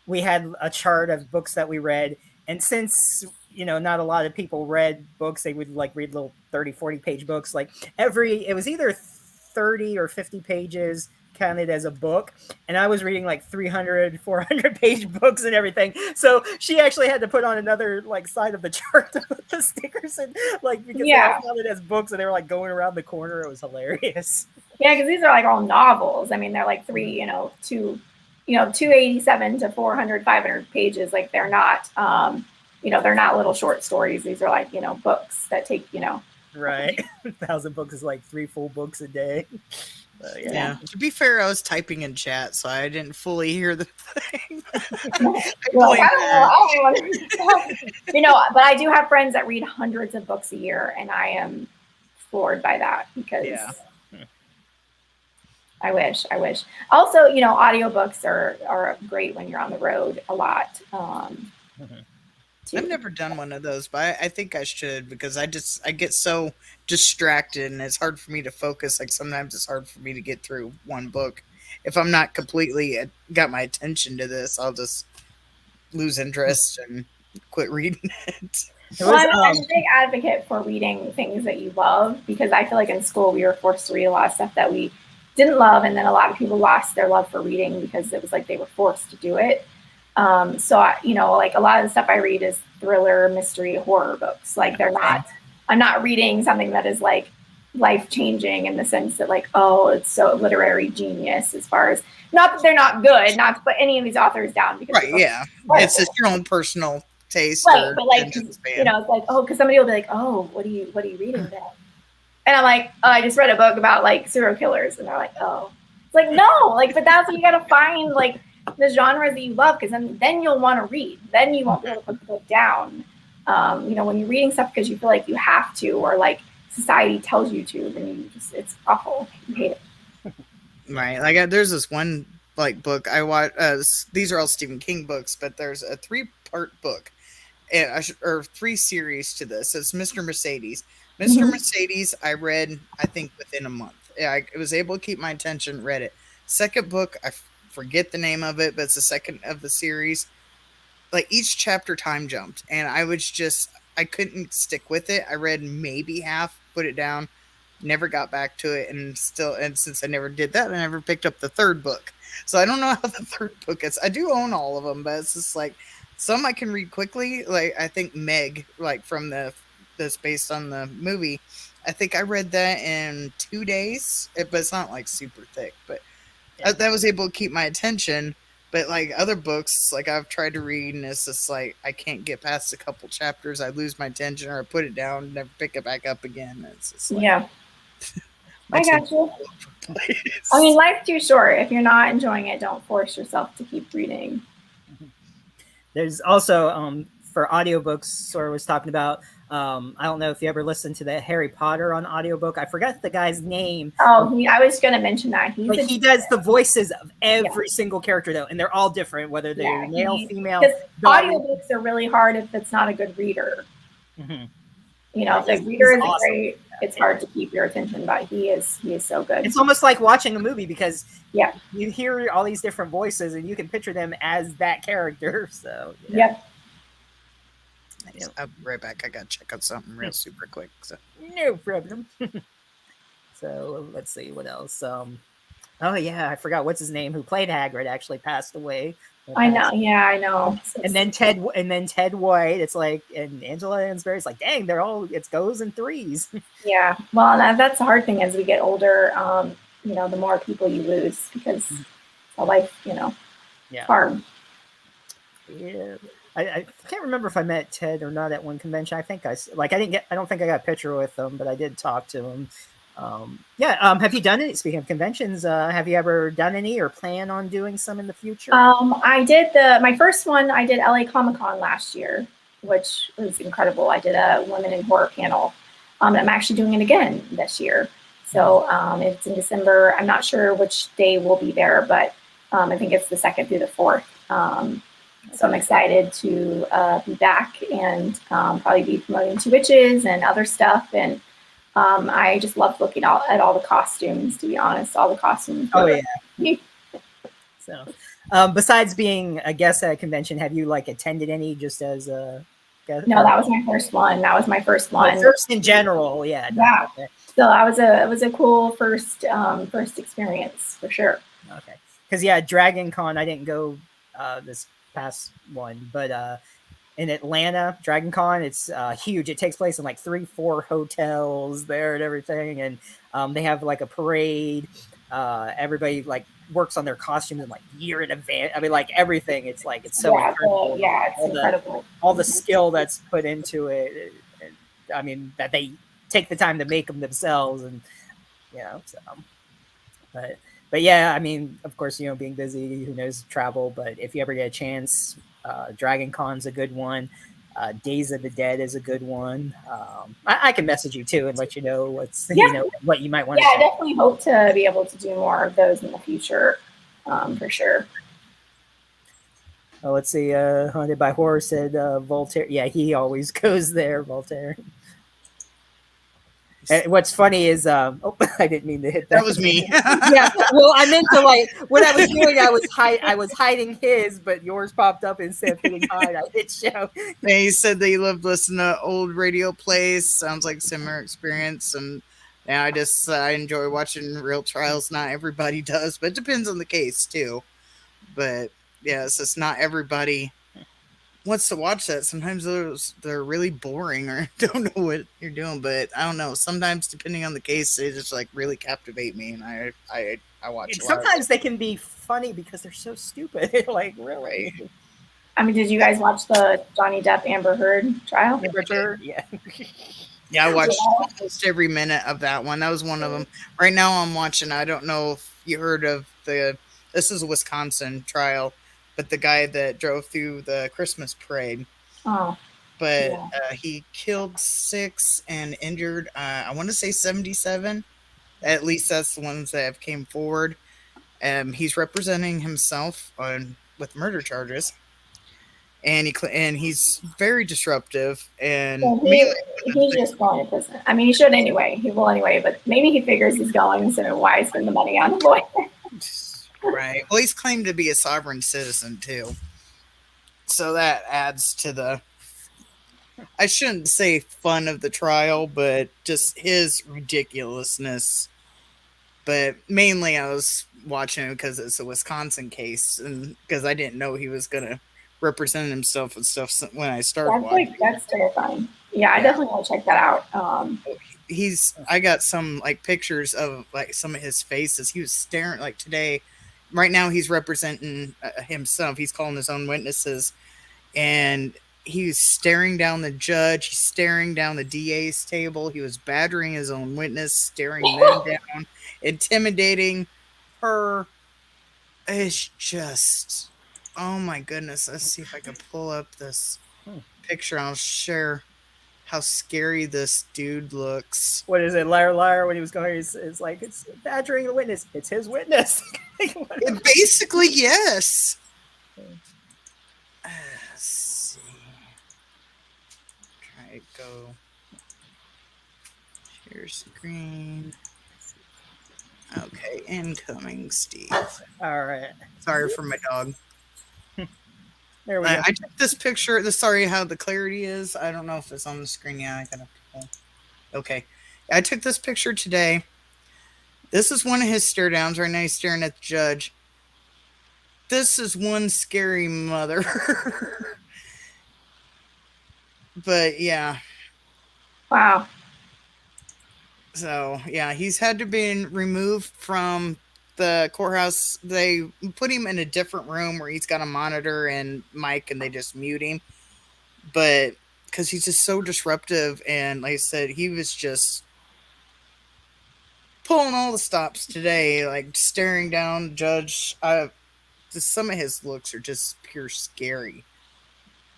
We had a chart of books that we read, and since not a lot of people read books, they would read little 30-40 page books. It was either 30 or 50 pages counted as a book, and I was reading 300 400 page books and everything, so she actually had to put on another side of the chart to put the stickers in, because they all counted as books, and they were going around the corner. It was hilarious. Yeah, because these are all novels. I mean, they're 287 to 400 500 pages. They're not they're not little short stories. These are books that take right. 1,000 books is 3 full books a day. Yeah. To be fair, I was typing in chat, so I didn't fully hear the thing. Well, I don't know. But I do have friends that read hundreds of books a year, and I am floored by that because I wish. Also, audiobooks are great when you're on the road a lot. I've never done one of those, but I think I should, because I get so distracted and it's hard for me to focus. Sometimes it's hard for me to get through one book. If I'm not completely got my attention to this, I'll just lose interest and quit reading it. I'm a big advocate for reading things that you love, because I feel like in school we were forced to read a lot of stuff that we didn't love, and then a lot of people lost their love for reading because it was like they were forced to do it. So like a lot of the stuff I read is thriller, mystery, horror books. Like I'm not reading something that is like life changing in the sense that like, oh, it's so literary genius, as far as, not that they're not good, not to put any of these authors down, because right, yeah, it's just your own personal taste, right? But like, it's like, oh, because somebody will be like, oh, what are you reading then? And I'm like, oh, I just read a book about like serial killers, and they're like, oh, it's like, no, like, but that's what you got to find, like the genres that you love, because then you'll want to read. Then you won't be able to put the book down. When you're reading stuff because you feel like you have to, or like society tells you to, then it's awful. You hate it. Right. Like there's this one like book I watch. These are all Stephen King books, but there's a 3-part book, or 3 series to this. It's Mr. Mercedes. Mr. Mercedes, I read, I think, within a month. I was able to keep my attention, read it. Second book, I forget the name of it, but it's the second of the series. Like each chapter time jumped, and I couldn't stick with it. I read maybe half, put it down, never got back to it, and since I never did that, I never picked up the third book. So I don't know how the third book is. I do own all of them, but it's just like some I can read quickly. Like I think Meg, like from that's based on the movie, I think I read that in 2 days. But it's not like super thick, but that was able to keep my attention. But like other books, like I've tried to read, and it's just like I can't get past a couple chapters. I lose my attention, or I put it down, never pick it back up again. It's just like, yeah. I got you. I mean, life's too short. If you're not enjoying it, don't force yourself to keep reading. There's also for audiobooks, Sora was talking about. I don't know if you ever listened to the Harry Potter on audiobook. I forgot the guy's name. Oh, I was going to mention that. He does the voices of every single character, though, and they're all different, whether they're male, female. Because audiobooks are really hard if it's not a good reader. Mm-hmm. If the reader isn't great, it's hard to keep your attention, but he is so good. It's almost like watching a movie, because you hear all these different voices and you can picture them as that character. So Yep. I'll be right back. I gotta check out something real super quick. So no problem. So let's see what else. Oh yeah, I forgot what's his name, who played Hagrid, actually passed away. I know. Yeah, I know. And then Ted White. It's like, and Angela Lansbury. It's like, dang, it goes in threes. Yeah. Well, that's the hard thing as we get older. The more people you lose, because life, hard. Yeah. I can't remember if I met Ted or not at one convention. I think I don't think I got a picture with him, but I did talk to him. Have you done any, speaking of conventions, have you ever done any or plan on doing some in the future? I did my first one. I did LA Comic-Con last year, which was incredible. I did a women in horror panel. I'm actually doing it again this year. So it's in December. I'm not sure which day we'll be there, but I think it's the 2nd through the 4th. So I'm excited to be back and probably be promoting Two Witches and other stuff. And I just love looking at all the costumes, to be honest. All the costumes. Oh, yeah. So besides being a guest at a convention, have you attended any just as a guest? No, that was my first one. First in general, yeah. Yeah. Okay. So it was a cool first experience for sure. Okay. Because Dragon Con, I didn't go this past one, but in Atlanta, Dragon Con, it's huge. It takes place in 3-4 hotels there and everything, and they have a parade. Everybody works on their costumes in year in advance. I mean, everything. It's so incredible. It's incredible. All the skill that's put into it. I mean, that they take the time to make them themselves, and so. But yeah, I mean, of course, being busy, who knows, travel. But if you ever get a chance, Dragon Con's a good one. Days of the Dead is a good one. I can message you too and let you know what you might want to. Yeah, I definitely hope to be able to do more of those in the future, for sure. Let's see. Haunted by Horror said Voltaire. Yeah, he always goes there, Voltaire. And what's funny is, I didn't mean to hit that. That was me. Yeah, well, I meant to what I was doing. I was hiding his, but yours popped up instead of hitting hide. I hit show. And he said that he loved listening to old radio plays. Sounds like similar experience, and And I enjoy watching real trials. Not everybody does, but it depends on the case too. But yeah, it's just not everybody wants to watch that. Sometimes they're really boring or don't know what you're doing. But I don't know. Sometimes depending on the case, they just like really captivate me, and I watch a lot of Sometimes they can be funny because they're so stupid. Like, really? Right. I mean, did you guys watch the Johnny Depp Amber Heard trial? Temperature, yeah. Yeah, I watched almost every minute of that one. That was one of them. Right now, I'm watching. I don't know if you heard of the. This is a Wisconsin trial, but the guy that drove through the Christmas parade. Oh, But yeah. he killed 6 and injured. I want to say 77. At least that's the ones that have came forward. He's representing himself on with murder charges, and he's very disruptive and Well, mainly he's just going to prison. I mean, he should anyway. He will anyway, but maybe he figures he's going, so why spend the money on a lawyer? right. Well, he's claimed to be a sovereign citizen too, so that adds to the. I shouldn't say fun of the trial, but just his ridiculousness. But mainly, I was watching it because it's a Wisconsin case, and because I didn't know he was gonna represent himself and stuff when I started watching. That's terrifying. Yeah, I definitely want to check that out. I got some like pictures of like some of his faces. He was staring like today. Right now, he's representing himself. He's calling his own witnesses, and he's staring down the judge. He's staring down the DA's table. He was battering his own witness, staring them down, intimidating her. It's just, oh my goodness. Let's see if I can pull up this picture. I'll share how scary this dude looks. What is it, liar, liar? When he was going, it's like it's badgering the witness. It's his witness. Basically, yes. Let's see. Try to go. Share screen. Okay, incoming, Steve. All right. Sorry for my dog. There we go. I took this picture. Sorry how the clarity is. I don't know if it's on the screen. Yeah, I gotta pull. Okay. I took this picture today. This is one of his stare downs. Right now he's staring at the judge. This is one scary mother. But yeah. Wow. So yeah, he's had to be removed from the courthouse. They put him in a different room where he's got a monitor and mic, and they just mute him. But because he's just so disruptive, and like I said, he was just pulling all the stops today, like staring down the judge. Just some of his looks are just pure scary.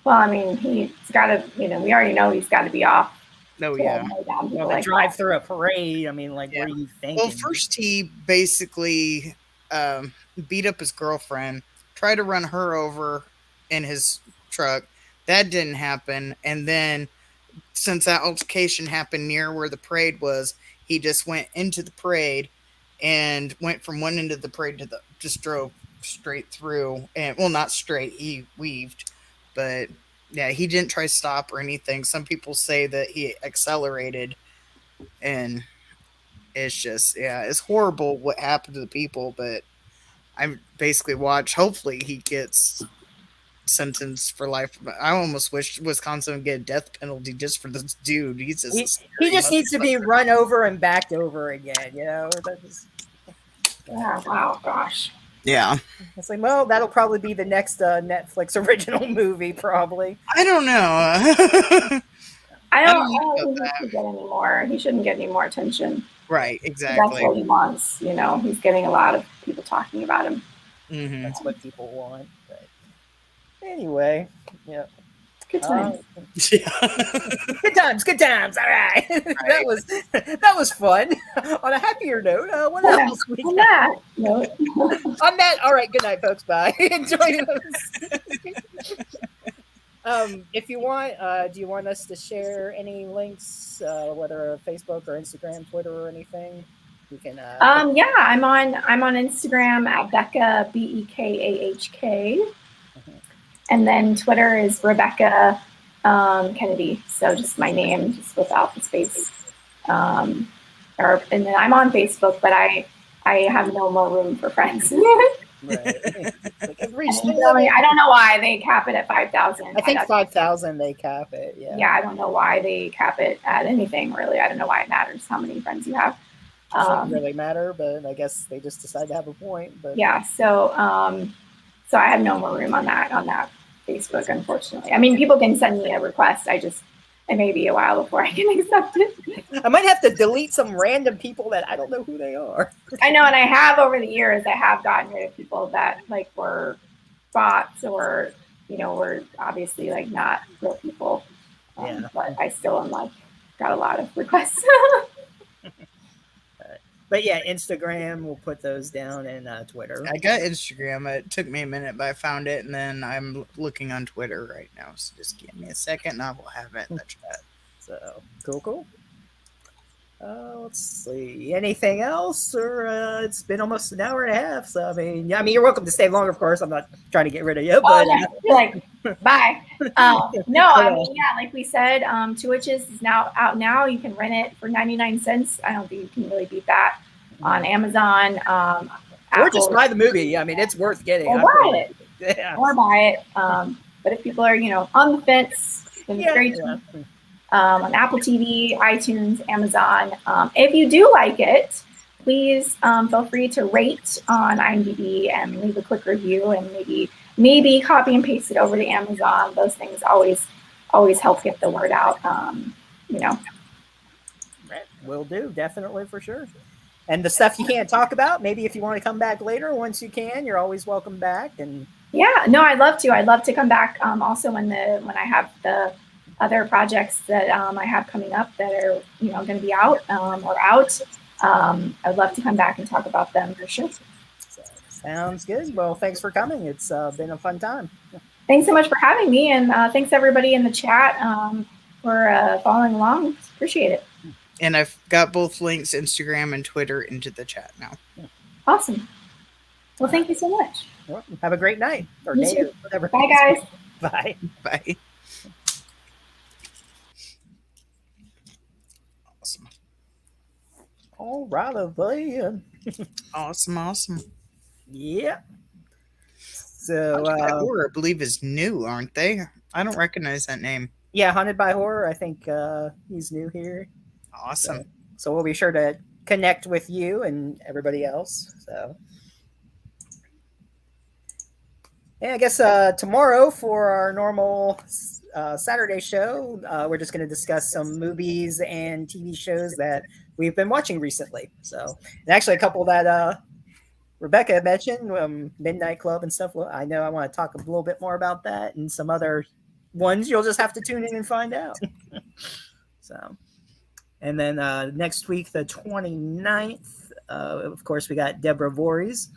Well, I mean, he's got to. We already know he's got to be off. Oh yeah. Well, they drive through a parade. I mean, like, what are you thinking? Well, first he basically beat up his girlfriend, tried to run her over in his truck. That didn't happen. And then, since that altercation happened near where the parade was, he just went into the parade and went from one end of the parade to just drove straight through. And well, not straight. He weaved, but. Yeah, he didn't try to stop or anything. Some people say that he accelerated, and it's just, it's horrible what happened to the people, but I basically watch. Hopefully he gets sentenced for life. I almost wish Wisconsin would get a death penalty just for this dude. He just needs to be run over and backed over again, Yeah, wow, gosh. Yeah. It's like, well, that'll probably be the next Netflix original movie, probably. I don't know. I don't think he should get any more. He shouldn't get any more attention. Right, exactly. That's what he wants. He's getting a lot of people talking about him. Mm-hmm. That's what people want. But anyway, yeah. Good times. Good times. All right. That was fun. On a happier note, what else we got? On that note. On that, all right. Good night, folks. Bye. Enjoy us. If you want, do you want us to share any links, whether Facebook or Instagram, Twitter, or anything? You can. Yeah, I'm on Instagram at Becca BEKAHK. And then Twitter is Rebekah Kennedy. So just my name, just without the space. and then I'm on Facebook, but I have no more room for friends. Right. Like, I've reached I don't know why they cap it at 5,000. I think 5,000 they cap it. Yeah. Yeah, I don't know why they cap it at anything really. I don't know why it matters how many friends you have. It doesn't really matter, but I guess they just decide to have a point. But yeah, so so I have no more room on that Facebook, unfortunately. I mean, people can send me a request. It may be a while before I can accept it. I might have to delete some random people that I don't know who they are. I know, and I have over the years. I have gotten rid of people that like were bots or were obviously like not real people. But I still am like got a lot of requests. But yeah, Instagram, we'll put those down, and Twitter. I got Instagram. It took me a minute, but I found it, and then I'm looking on Twitter right now. So just give me a second, and I will have it in the chat. So cool. Let's see. Anything else? Or it's been almost an hour and a half. So I mean, you're welcome to stay longer. Of course, I'm not trying to get rid of you. But you're like, bye. No, I mean, yeah, like we said, Two Witches is now out. Now you can rent it for 99 cents. I don't think you can really beat that on Amazon. Or just buy the movie. I mean, it's worth getting. Or buy it. Yeah. Or buy it. But if people are, on the fence, then it's great. On Apple TV, iTunes, Amazon. If you do like it, please feel free to rate on IMDb and leave a quick review, and maybe copy and paste it over to Amazon. Those things always help get the word out. Right. Will do, definitely, for sure. And the stuff you can't talk about, maybe if you want to come back later, once you can, you're always welcome back. And yeah, no, I'd love to come back. Also, when I have the other projects that I have coming up that are going to be out or out, I'd love to come back and talk about them for sure. Sounds good. Well, thanks for coming. It's been a fun time. Thanks so much for having me, and thanks everybody in the chat for following along. Appreciate it. And I've got both links, Instagram and Twitter, into the chat now. Awesome. Well, thank you so much. Well, have a great night or day or whatever. Bye, guys. Bye. Bye. Awesome. All right, then. Awesome. Yeah. So, Horror, I believe, is new, aren't they? I don't recognize that name. Yeah, Haunted by Horror. I think he's new here. Awesome. So we'll be sure to connect with you and everybody else. So, yeah, I guess tomorrow for our normal Saturday show, we're just going to discuss some movies and TV shows that we've been watching recently. So, and actually a couple that Rebekah mentioned, Midnight Club and stuff. Well, I know I want to talk a little bit more about that and some other ones. You'll just have to tune in and find out. So, and then next week, the 29th, of course, we got Deborah Voorhees.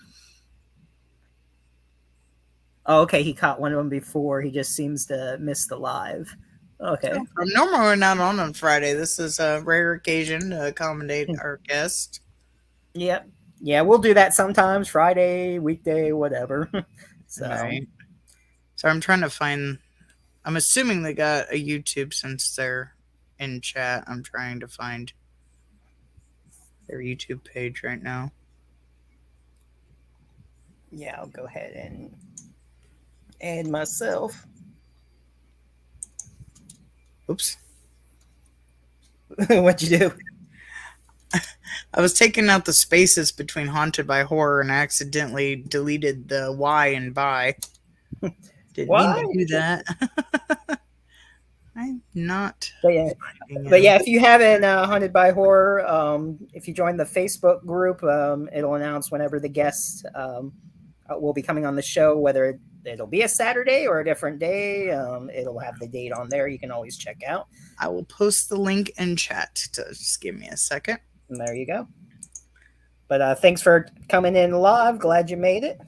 Oh, okay. He caught one of them before. He just seems to miss the live. Okay. Normally we're not on Friday. This is a rare occasion to accommodate our guest. Yep. Yeah, we'll do that sometimes. Friday, weekday, whatever. So I'm trying to find. I'm assuming they got a YouTube since they're in chat. I'm trying to find their YouTube page right now. Yeah, I'll go ahead and add myself. Oops. What'd you do? I was taking out the spaces between Haunted by Horror and I accidentally deleted the Y and by. Didn't mean to do that. I'm not. But yeah, if you haven't Haunted by Horror, if you join the Facebook group, it'll announce whenever the guests will be coming on the show, whether it'll be a Saturday or a different day. It'll have the date on there. You can always check out. I will post the link in chat. So just give me a second. And there you go. But thanks for coming in live. Glad you made it.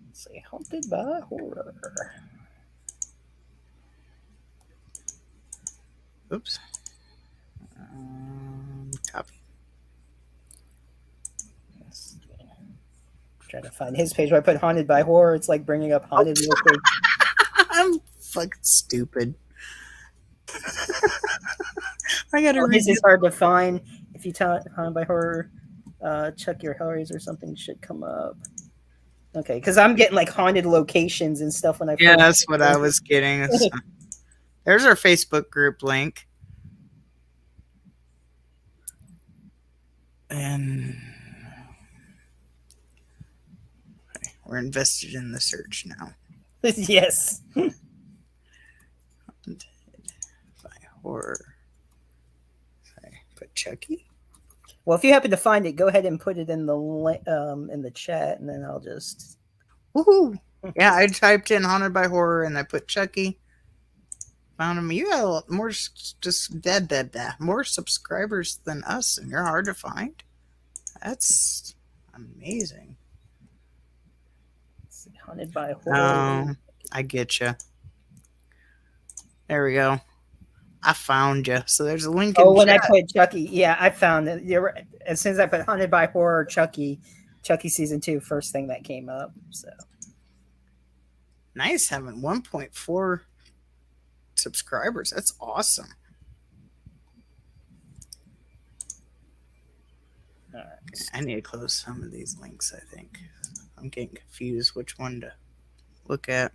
Let's see, Haunted by Horror. Oops. Copy. Trying to find his page. When I put Haunted by Horror, it's like bringing up Haunted. I'm fucking stupid. I gotta Oh, read his is hard to find. If you type Haunted by Horror, check your Hellraiser or something should come up. Okay, because I'm getting like haunted locations and stuff when I Yeah, first. that's what I was getting. There's our Facebook group link. And we're invested in the search now. Yes. By horror. Sorry, put Chucky. Well, if you happen to find it, go ahead and put it in the chat, and then I'll just. Woohoo! Yeah, I typed in Haunted by Horror and I put Chucky. Found him. You got a lot more more subscribers than us, and you're hard to find. That's amazing. Haunted by Horror. I get you. There we go. I found you. So there's a link. Oh, when I put Chucky, yeah, I found it. As soon as I put Haunted by Horror Chucky season 2, first thing that came up. So nice having 1.4 subscribers. That's awesome. all right. I need to close some of these links. I think I'm getting confused which one to look at.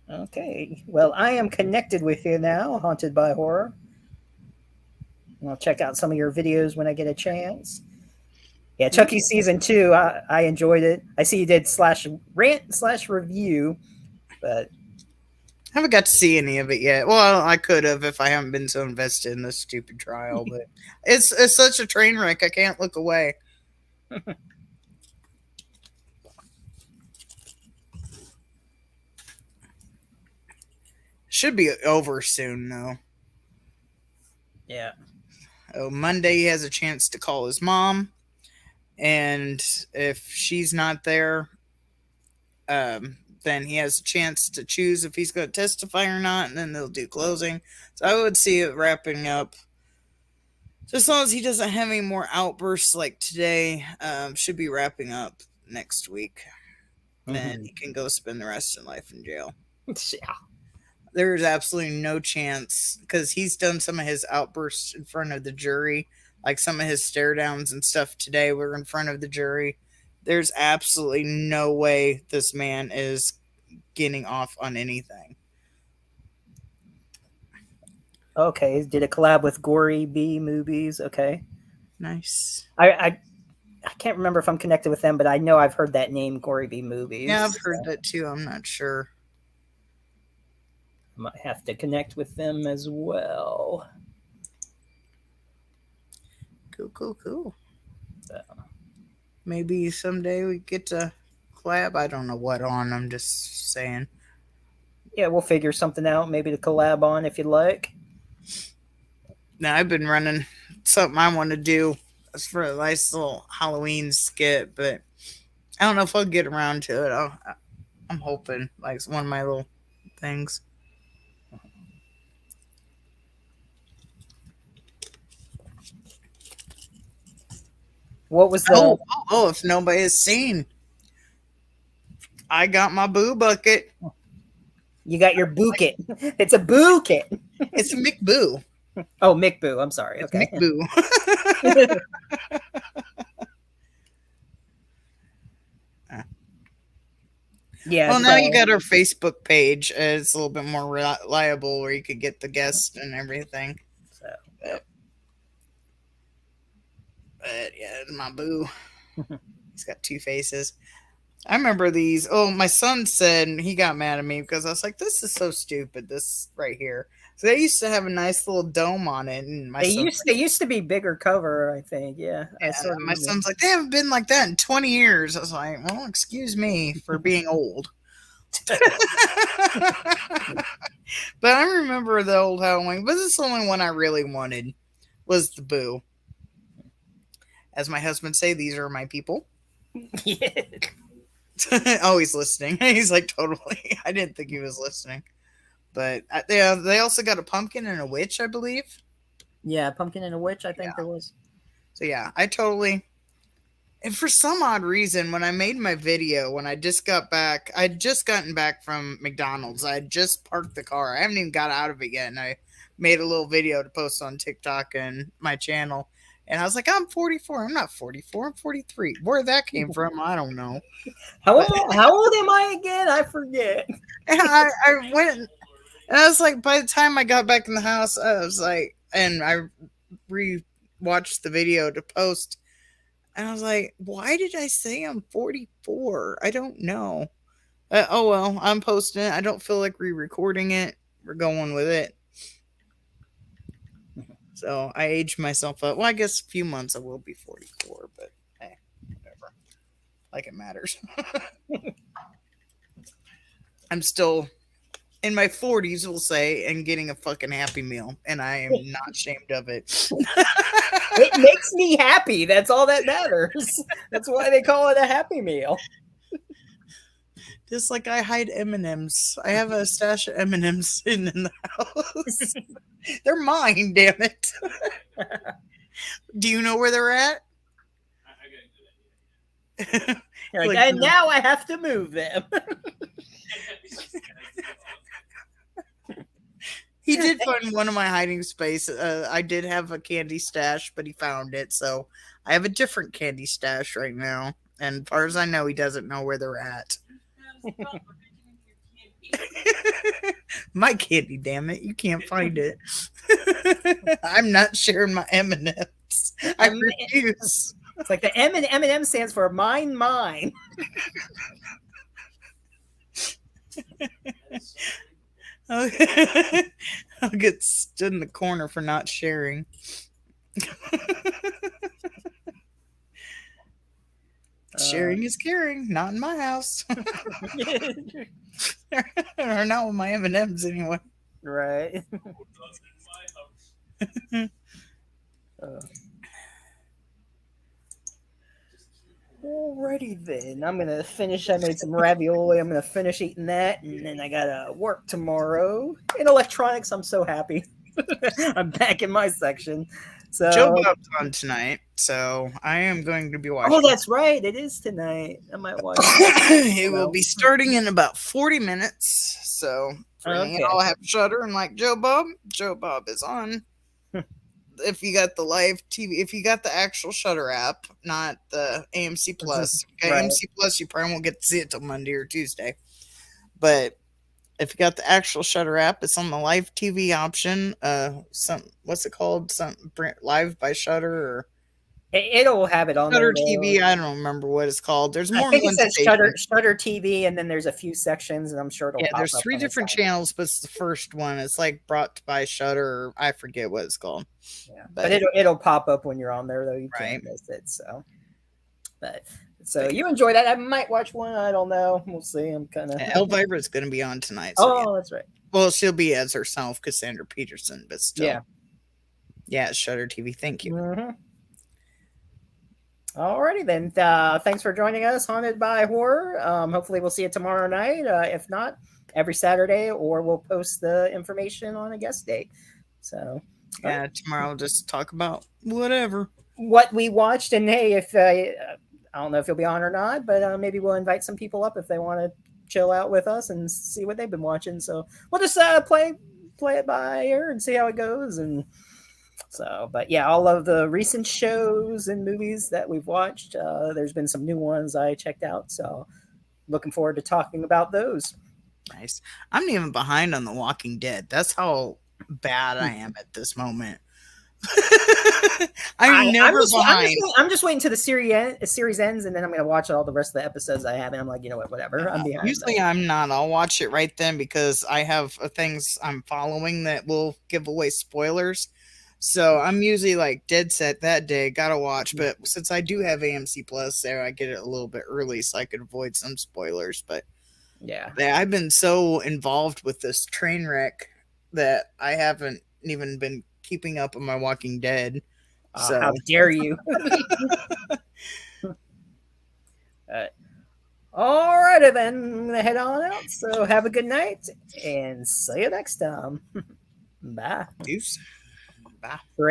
Okay. Well, I am connected with you now, Haunted by Horror. I'll check out some of your videos when I get a chance. Yeah, Chucky season 2, I enjoyed it. I see you did /rant/review, but I haven't got to see any of it yet. Well, I could have if I haven't been so invested in this stupid trial, but it's such a train wreck. I can't look away. Should be over soon, though. Yeah. Oh, Monday he has a chance to call his mom, and if she's not there, then he has a chance to choose if he's going to testify or not, and then they'll do closing. So I would see it wrapping up. So as long as he doesn't have any more outbursts like today, should be wrapping up next week. Then he can go spend the rest of life in jail. Yeah. There's absolutely no chance, because he's done some of his outbursts in front of the jury, like some of his stare downs and stuff today were in front of the jury. There's absolutely no way this man is getting off on anything. Okay. Did a collab with Gory B Movies. Okay. Nice. I can't remember if I'm connected with them, but I know I've heard that name, Gory B Movies. Yeah, I've heard that too. I'm not sure. I might have to connect with them as well. Cool. So, maybe someday we get to collab. I don't know what on. I'm just saying. Yeah, we'll figure something out. Maybe to collab on if you'd like. Now, I've been running something I want to do. It's for a nice little Halloween skit, but I don't know if I'll get around to it. I'm hoping, like, it's one of my little things. What was the... Oh, if nobody has seen, I got my boo bucket. You got your boo kit. It's a boo kit. It's a McBoo. Oh, McBoo. I'm sorry. It's okay. McBoo. Yeah. Well, now you got our Facebook page. It's a little bit more reliable, where you could get the guests and everything. So, but yeah, my boo. He's got 2 faces. I remember these. Oh, my son said he got mad at me because I was like, "This is so stupid." This right here. So they used to have a nice little dome on it, and they used to be bigger cover, I think. Yeah. My son's like, "They haven't been like that in 20 years." I was like, "Well, excuse me for being old." But I remember the old Halloween. But this is the only one I really wanted was the boo. As my husband say, these are my people. Yeah. Oh, he's listening. He's like, totally. I didn't think he was listening. But they also got a pumpkin and a witch, I believe. Yeah, pumpkin and a witch, I think there was. So yeah, I totally And for some odd reason, when I made my video, when I just got back, I'd just gotten back from McDonald's. I had just parked the car. I haven't even got out of it yet. And I made a little video to post on TikTok and my channel. And I was like, I'm 44. I'm not 44. I'm 43. Where that came from, I don't know. How old am I again? I forget. And I went, and I was like, by the time I got back in the house, I was like, and I re-watched the video to post. And I was like, why did I say I'm 44? I don't know. Oh, well, I'm posting it. I don't feel like re-recording it. We're going with it. So I aged myself up. Well, I guess a few months I will be 44, but hey, whatever. Like it matters. I'm still in my 40s, we'll say, and getting a fucking Happy Meal. And I am not ashamed of it. It makes me happy. That's all that matters. That's why they call it a Happy Meal. Just like I hide M&Ms. I have a stash of M&Ms sitting in the house. They're mine, damn it. Do you know where they're at? Like, and now I have to move them. He did find one of my hiding space. I did have a candy stash, but he found it. So I have a different candy stash right now. And as far as I know, he doesn't know where they're at. My candy, damn it. You can't find it. I'm not sharing my M&Ms. I refuse. It's like the M&M stands for mine. I'll get stood in the corner for not sharing. Sharing is caring, not in my house. Or not with my M&Ms anyway. Right. Alrighty then. I'm gonna finish. I made some ravioli. I'm gonna finish eating that, and then I gotta work tomorrow. In electronics, I'm so happy. I'm back in my section. So Joe Bob's on tonight, so I am going to be watching. Oh, that's right. It is tonight. I might watch it. Will be starting in about 40 minutes. So for any I'll have Shudder and like Joe Bob is on. If you got the live TV, if you got the actual Shudder app, not the AMC Plus. Right. AMC Plus, you probably won't get to see it till Monday or Tuesday. But if you got the actual Shudder app, it's on the live TV option. What's it called? Some Live by Shudder or it'll have it on Shudder TV. I don't remember what it's called. There's more. I think it says Shudder TV, and then there's a few sections, and I'm sure it'll. Yeah, there's 3 different channels, but it's the first one. It's like brought by Shudder. I forget what it's called. Yeah, but it'll pop up when you're on there, though. You can't miss it. So you enjoy that. I might watch one. I don't know. We'll see. I'm kind of. Elvira's going to be on tonight. So that's right. Well, she'll be as herself, Cassandra Peterson, but still. Yeah, Shudder TV. Thank you. Mm-hmm. Alrighty then. Thanks for joining us, Haunted by Horror. Hopefully we'll see you tomorrow night. If not, every Saturday, or we'll post the information on a guest date. So yeah, tomorrow we'll just talk about whatever what we watched. And hey, if I don't know if you'll be on or not, but maybe we'll invite some people up if they want to chill out with us and see what they've been watching. So we'll just play it by ear and see how it goes. And so, but yeah, all of the recent shows and movies that we've watched, there's been some new ones I checked out. So looking forward to talking about those. Nice. I'm even behind on The Walking Dead. That's how bad I am at this moment. I'm just waiting till the series ends, and then I'm going to watch all the rest of the episodes I have. And I'm like, you know what, whatever. I'm behind. Usually I'm not. I'll watch it right then because I have things I'm following that will give away spoilers. So I'm usually like dead set that day, gotta watch. But since I do have AMC Plus there, I get it a little bit early so I could avoid some spoilers. But yeah, I've been so involved with this train wreck that I haven't even been keeping up with my Walking Dead. So how dare you? All righty then, I'm gonna head on out. So have a good night and see you next time. Bye. Deuce. Bye.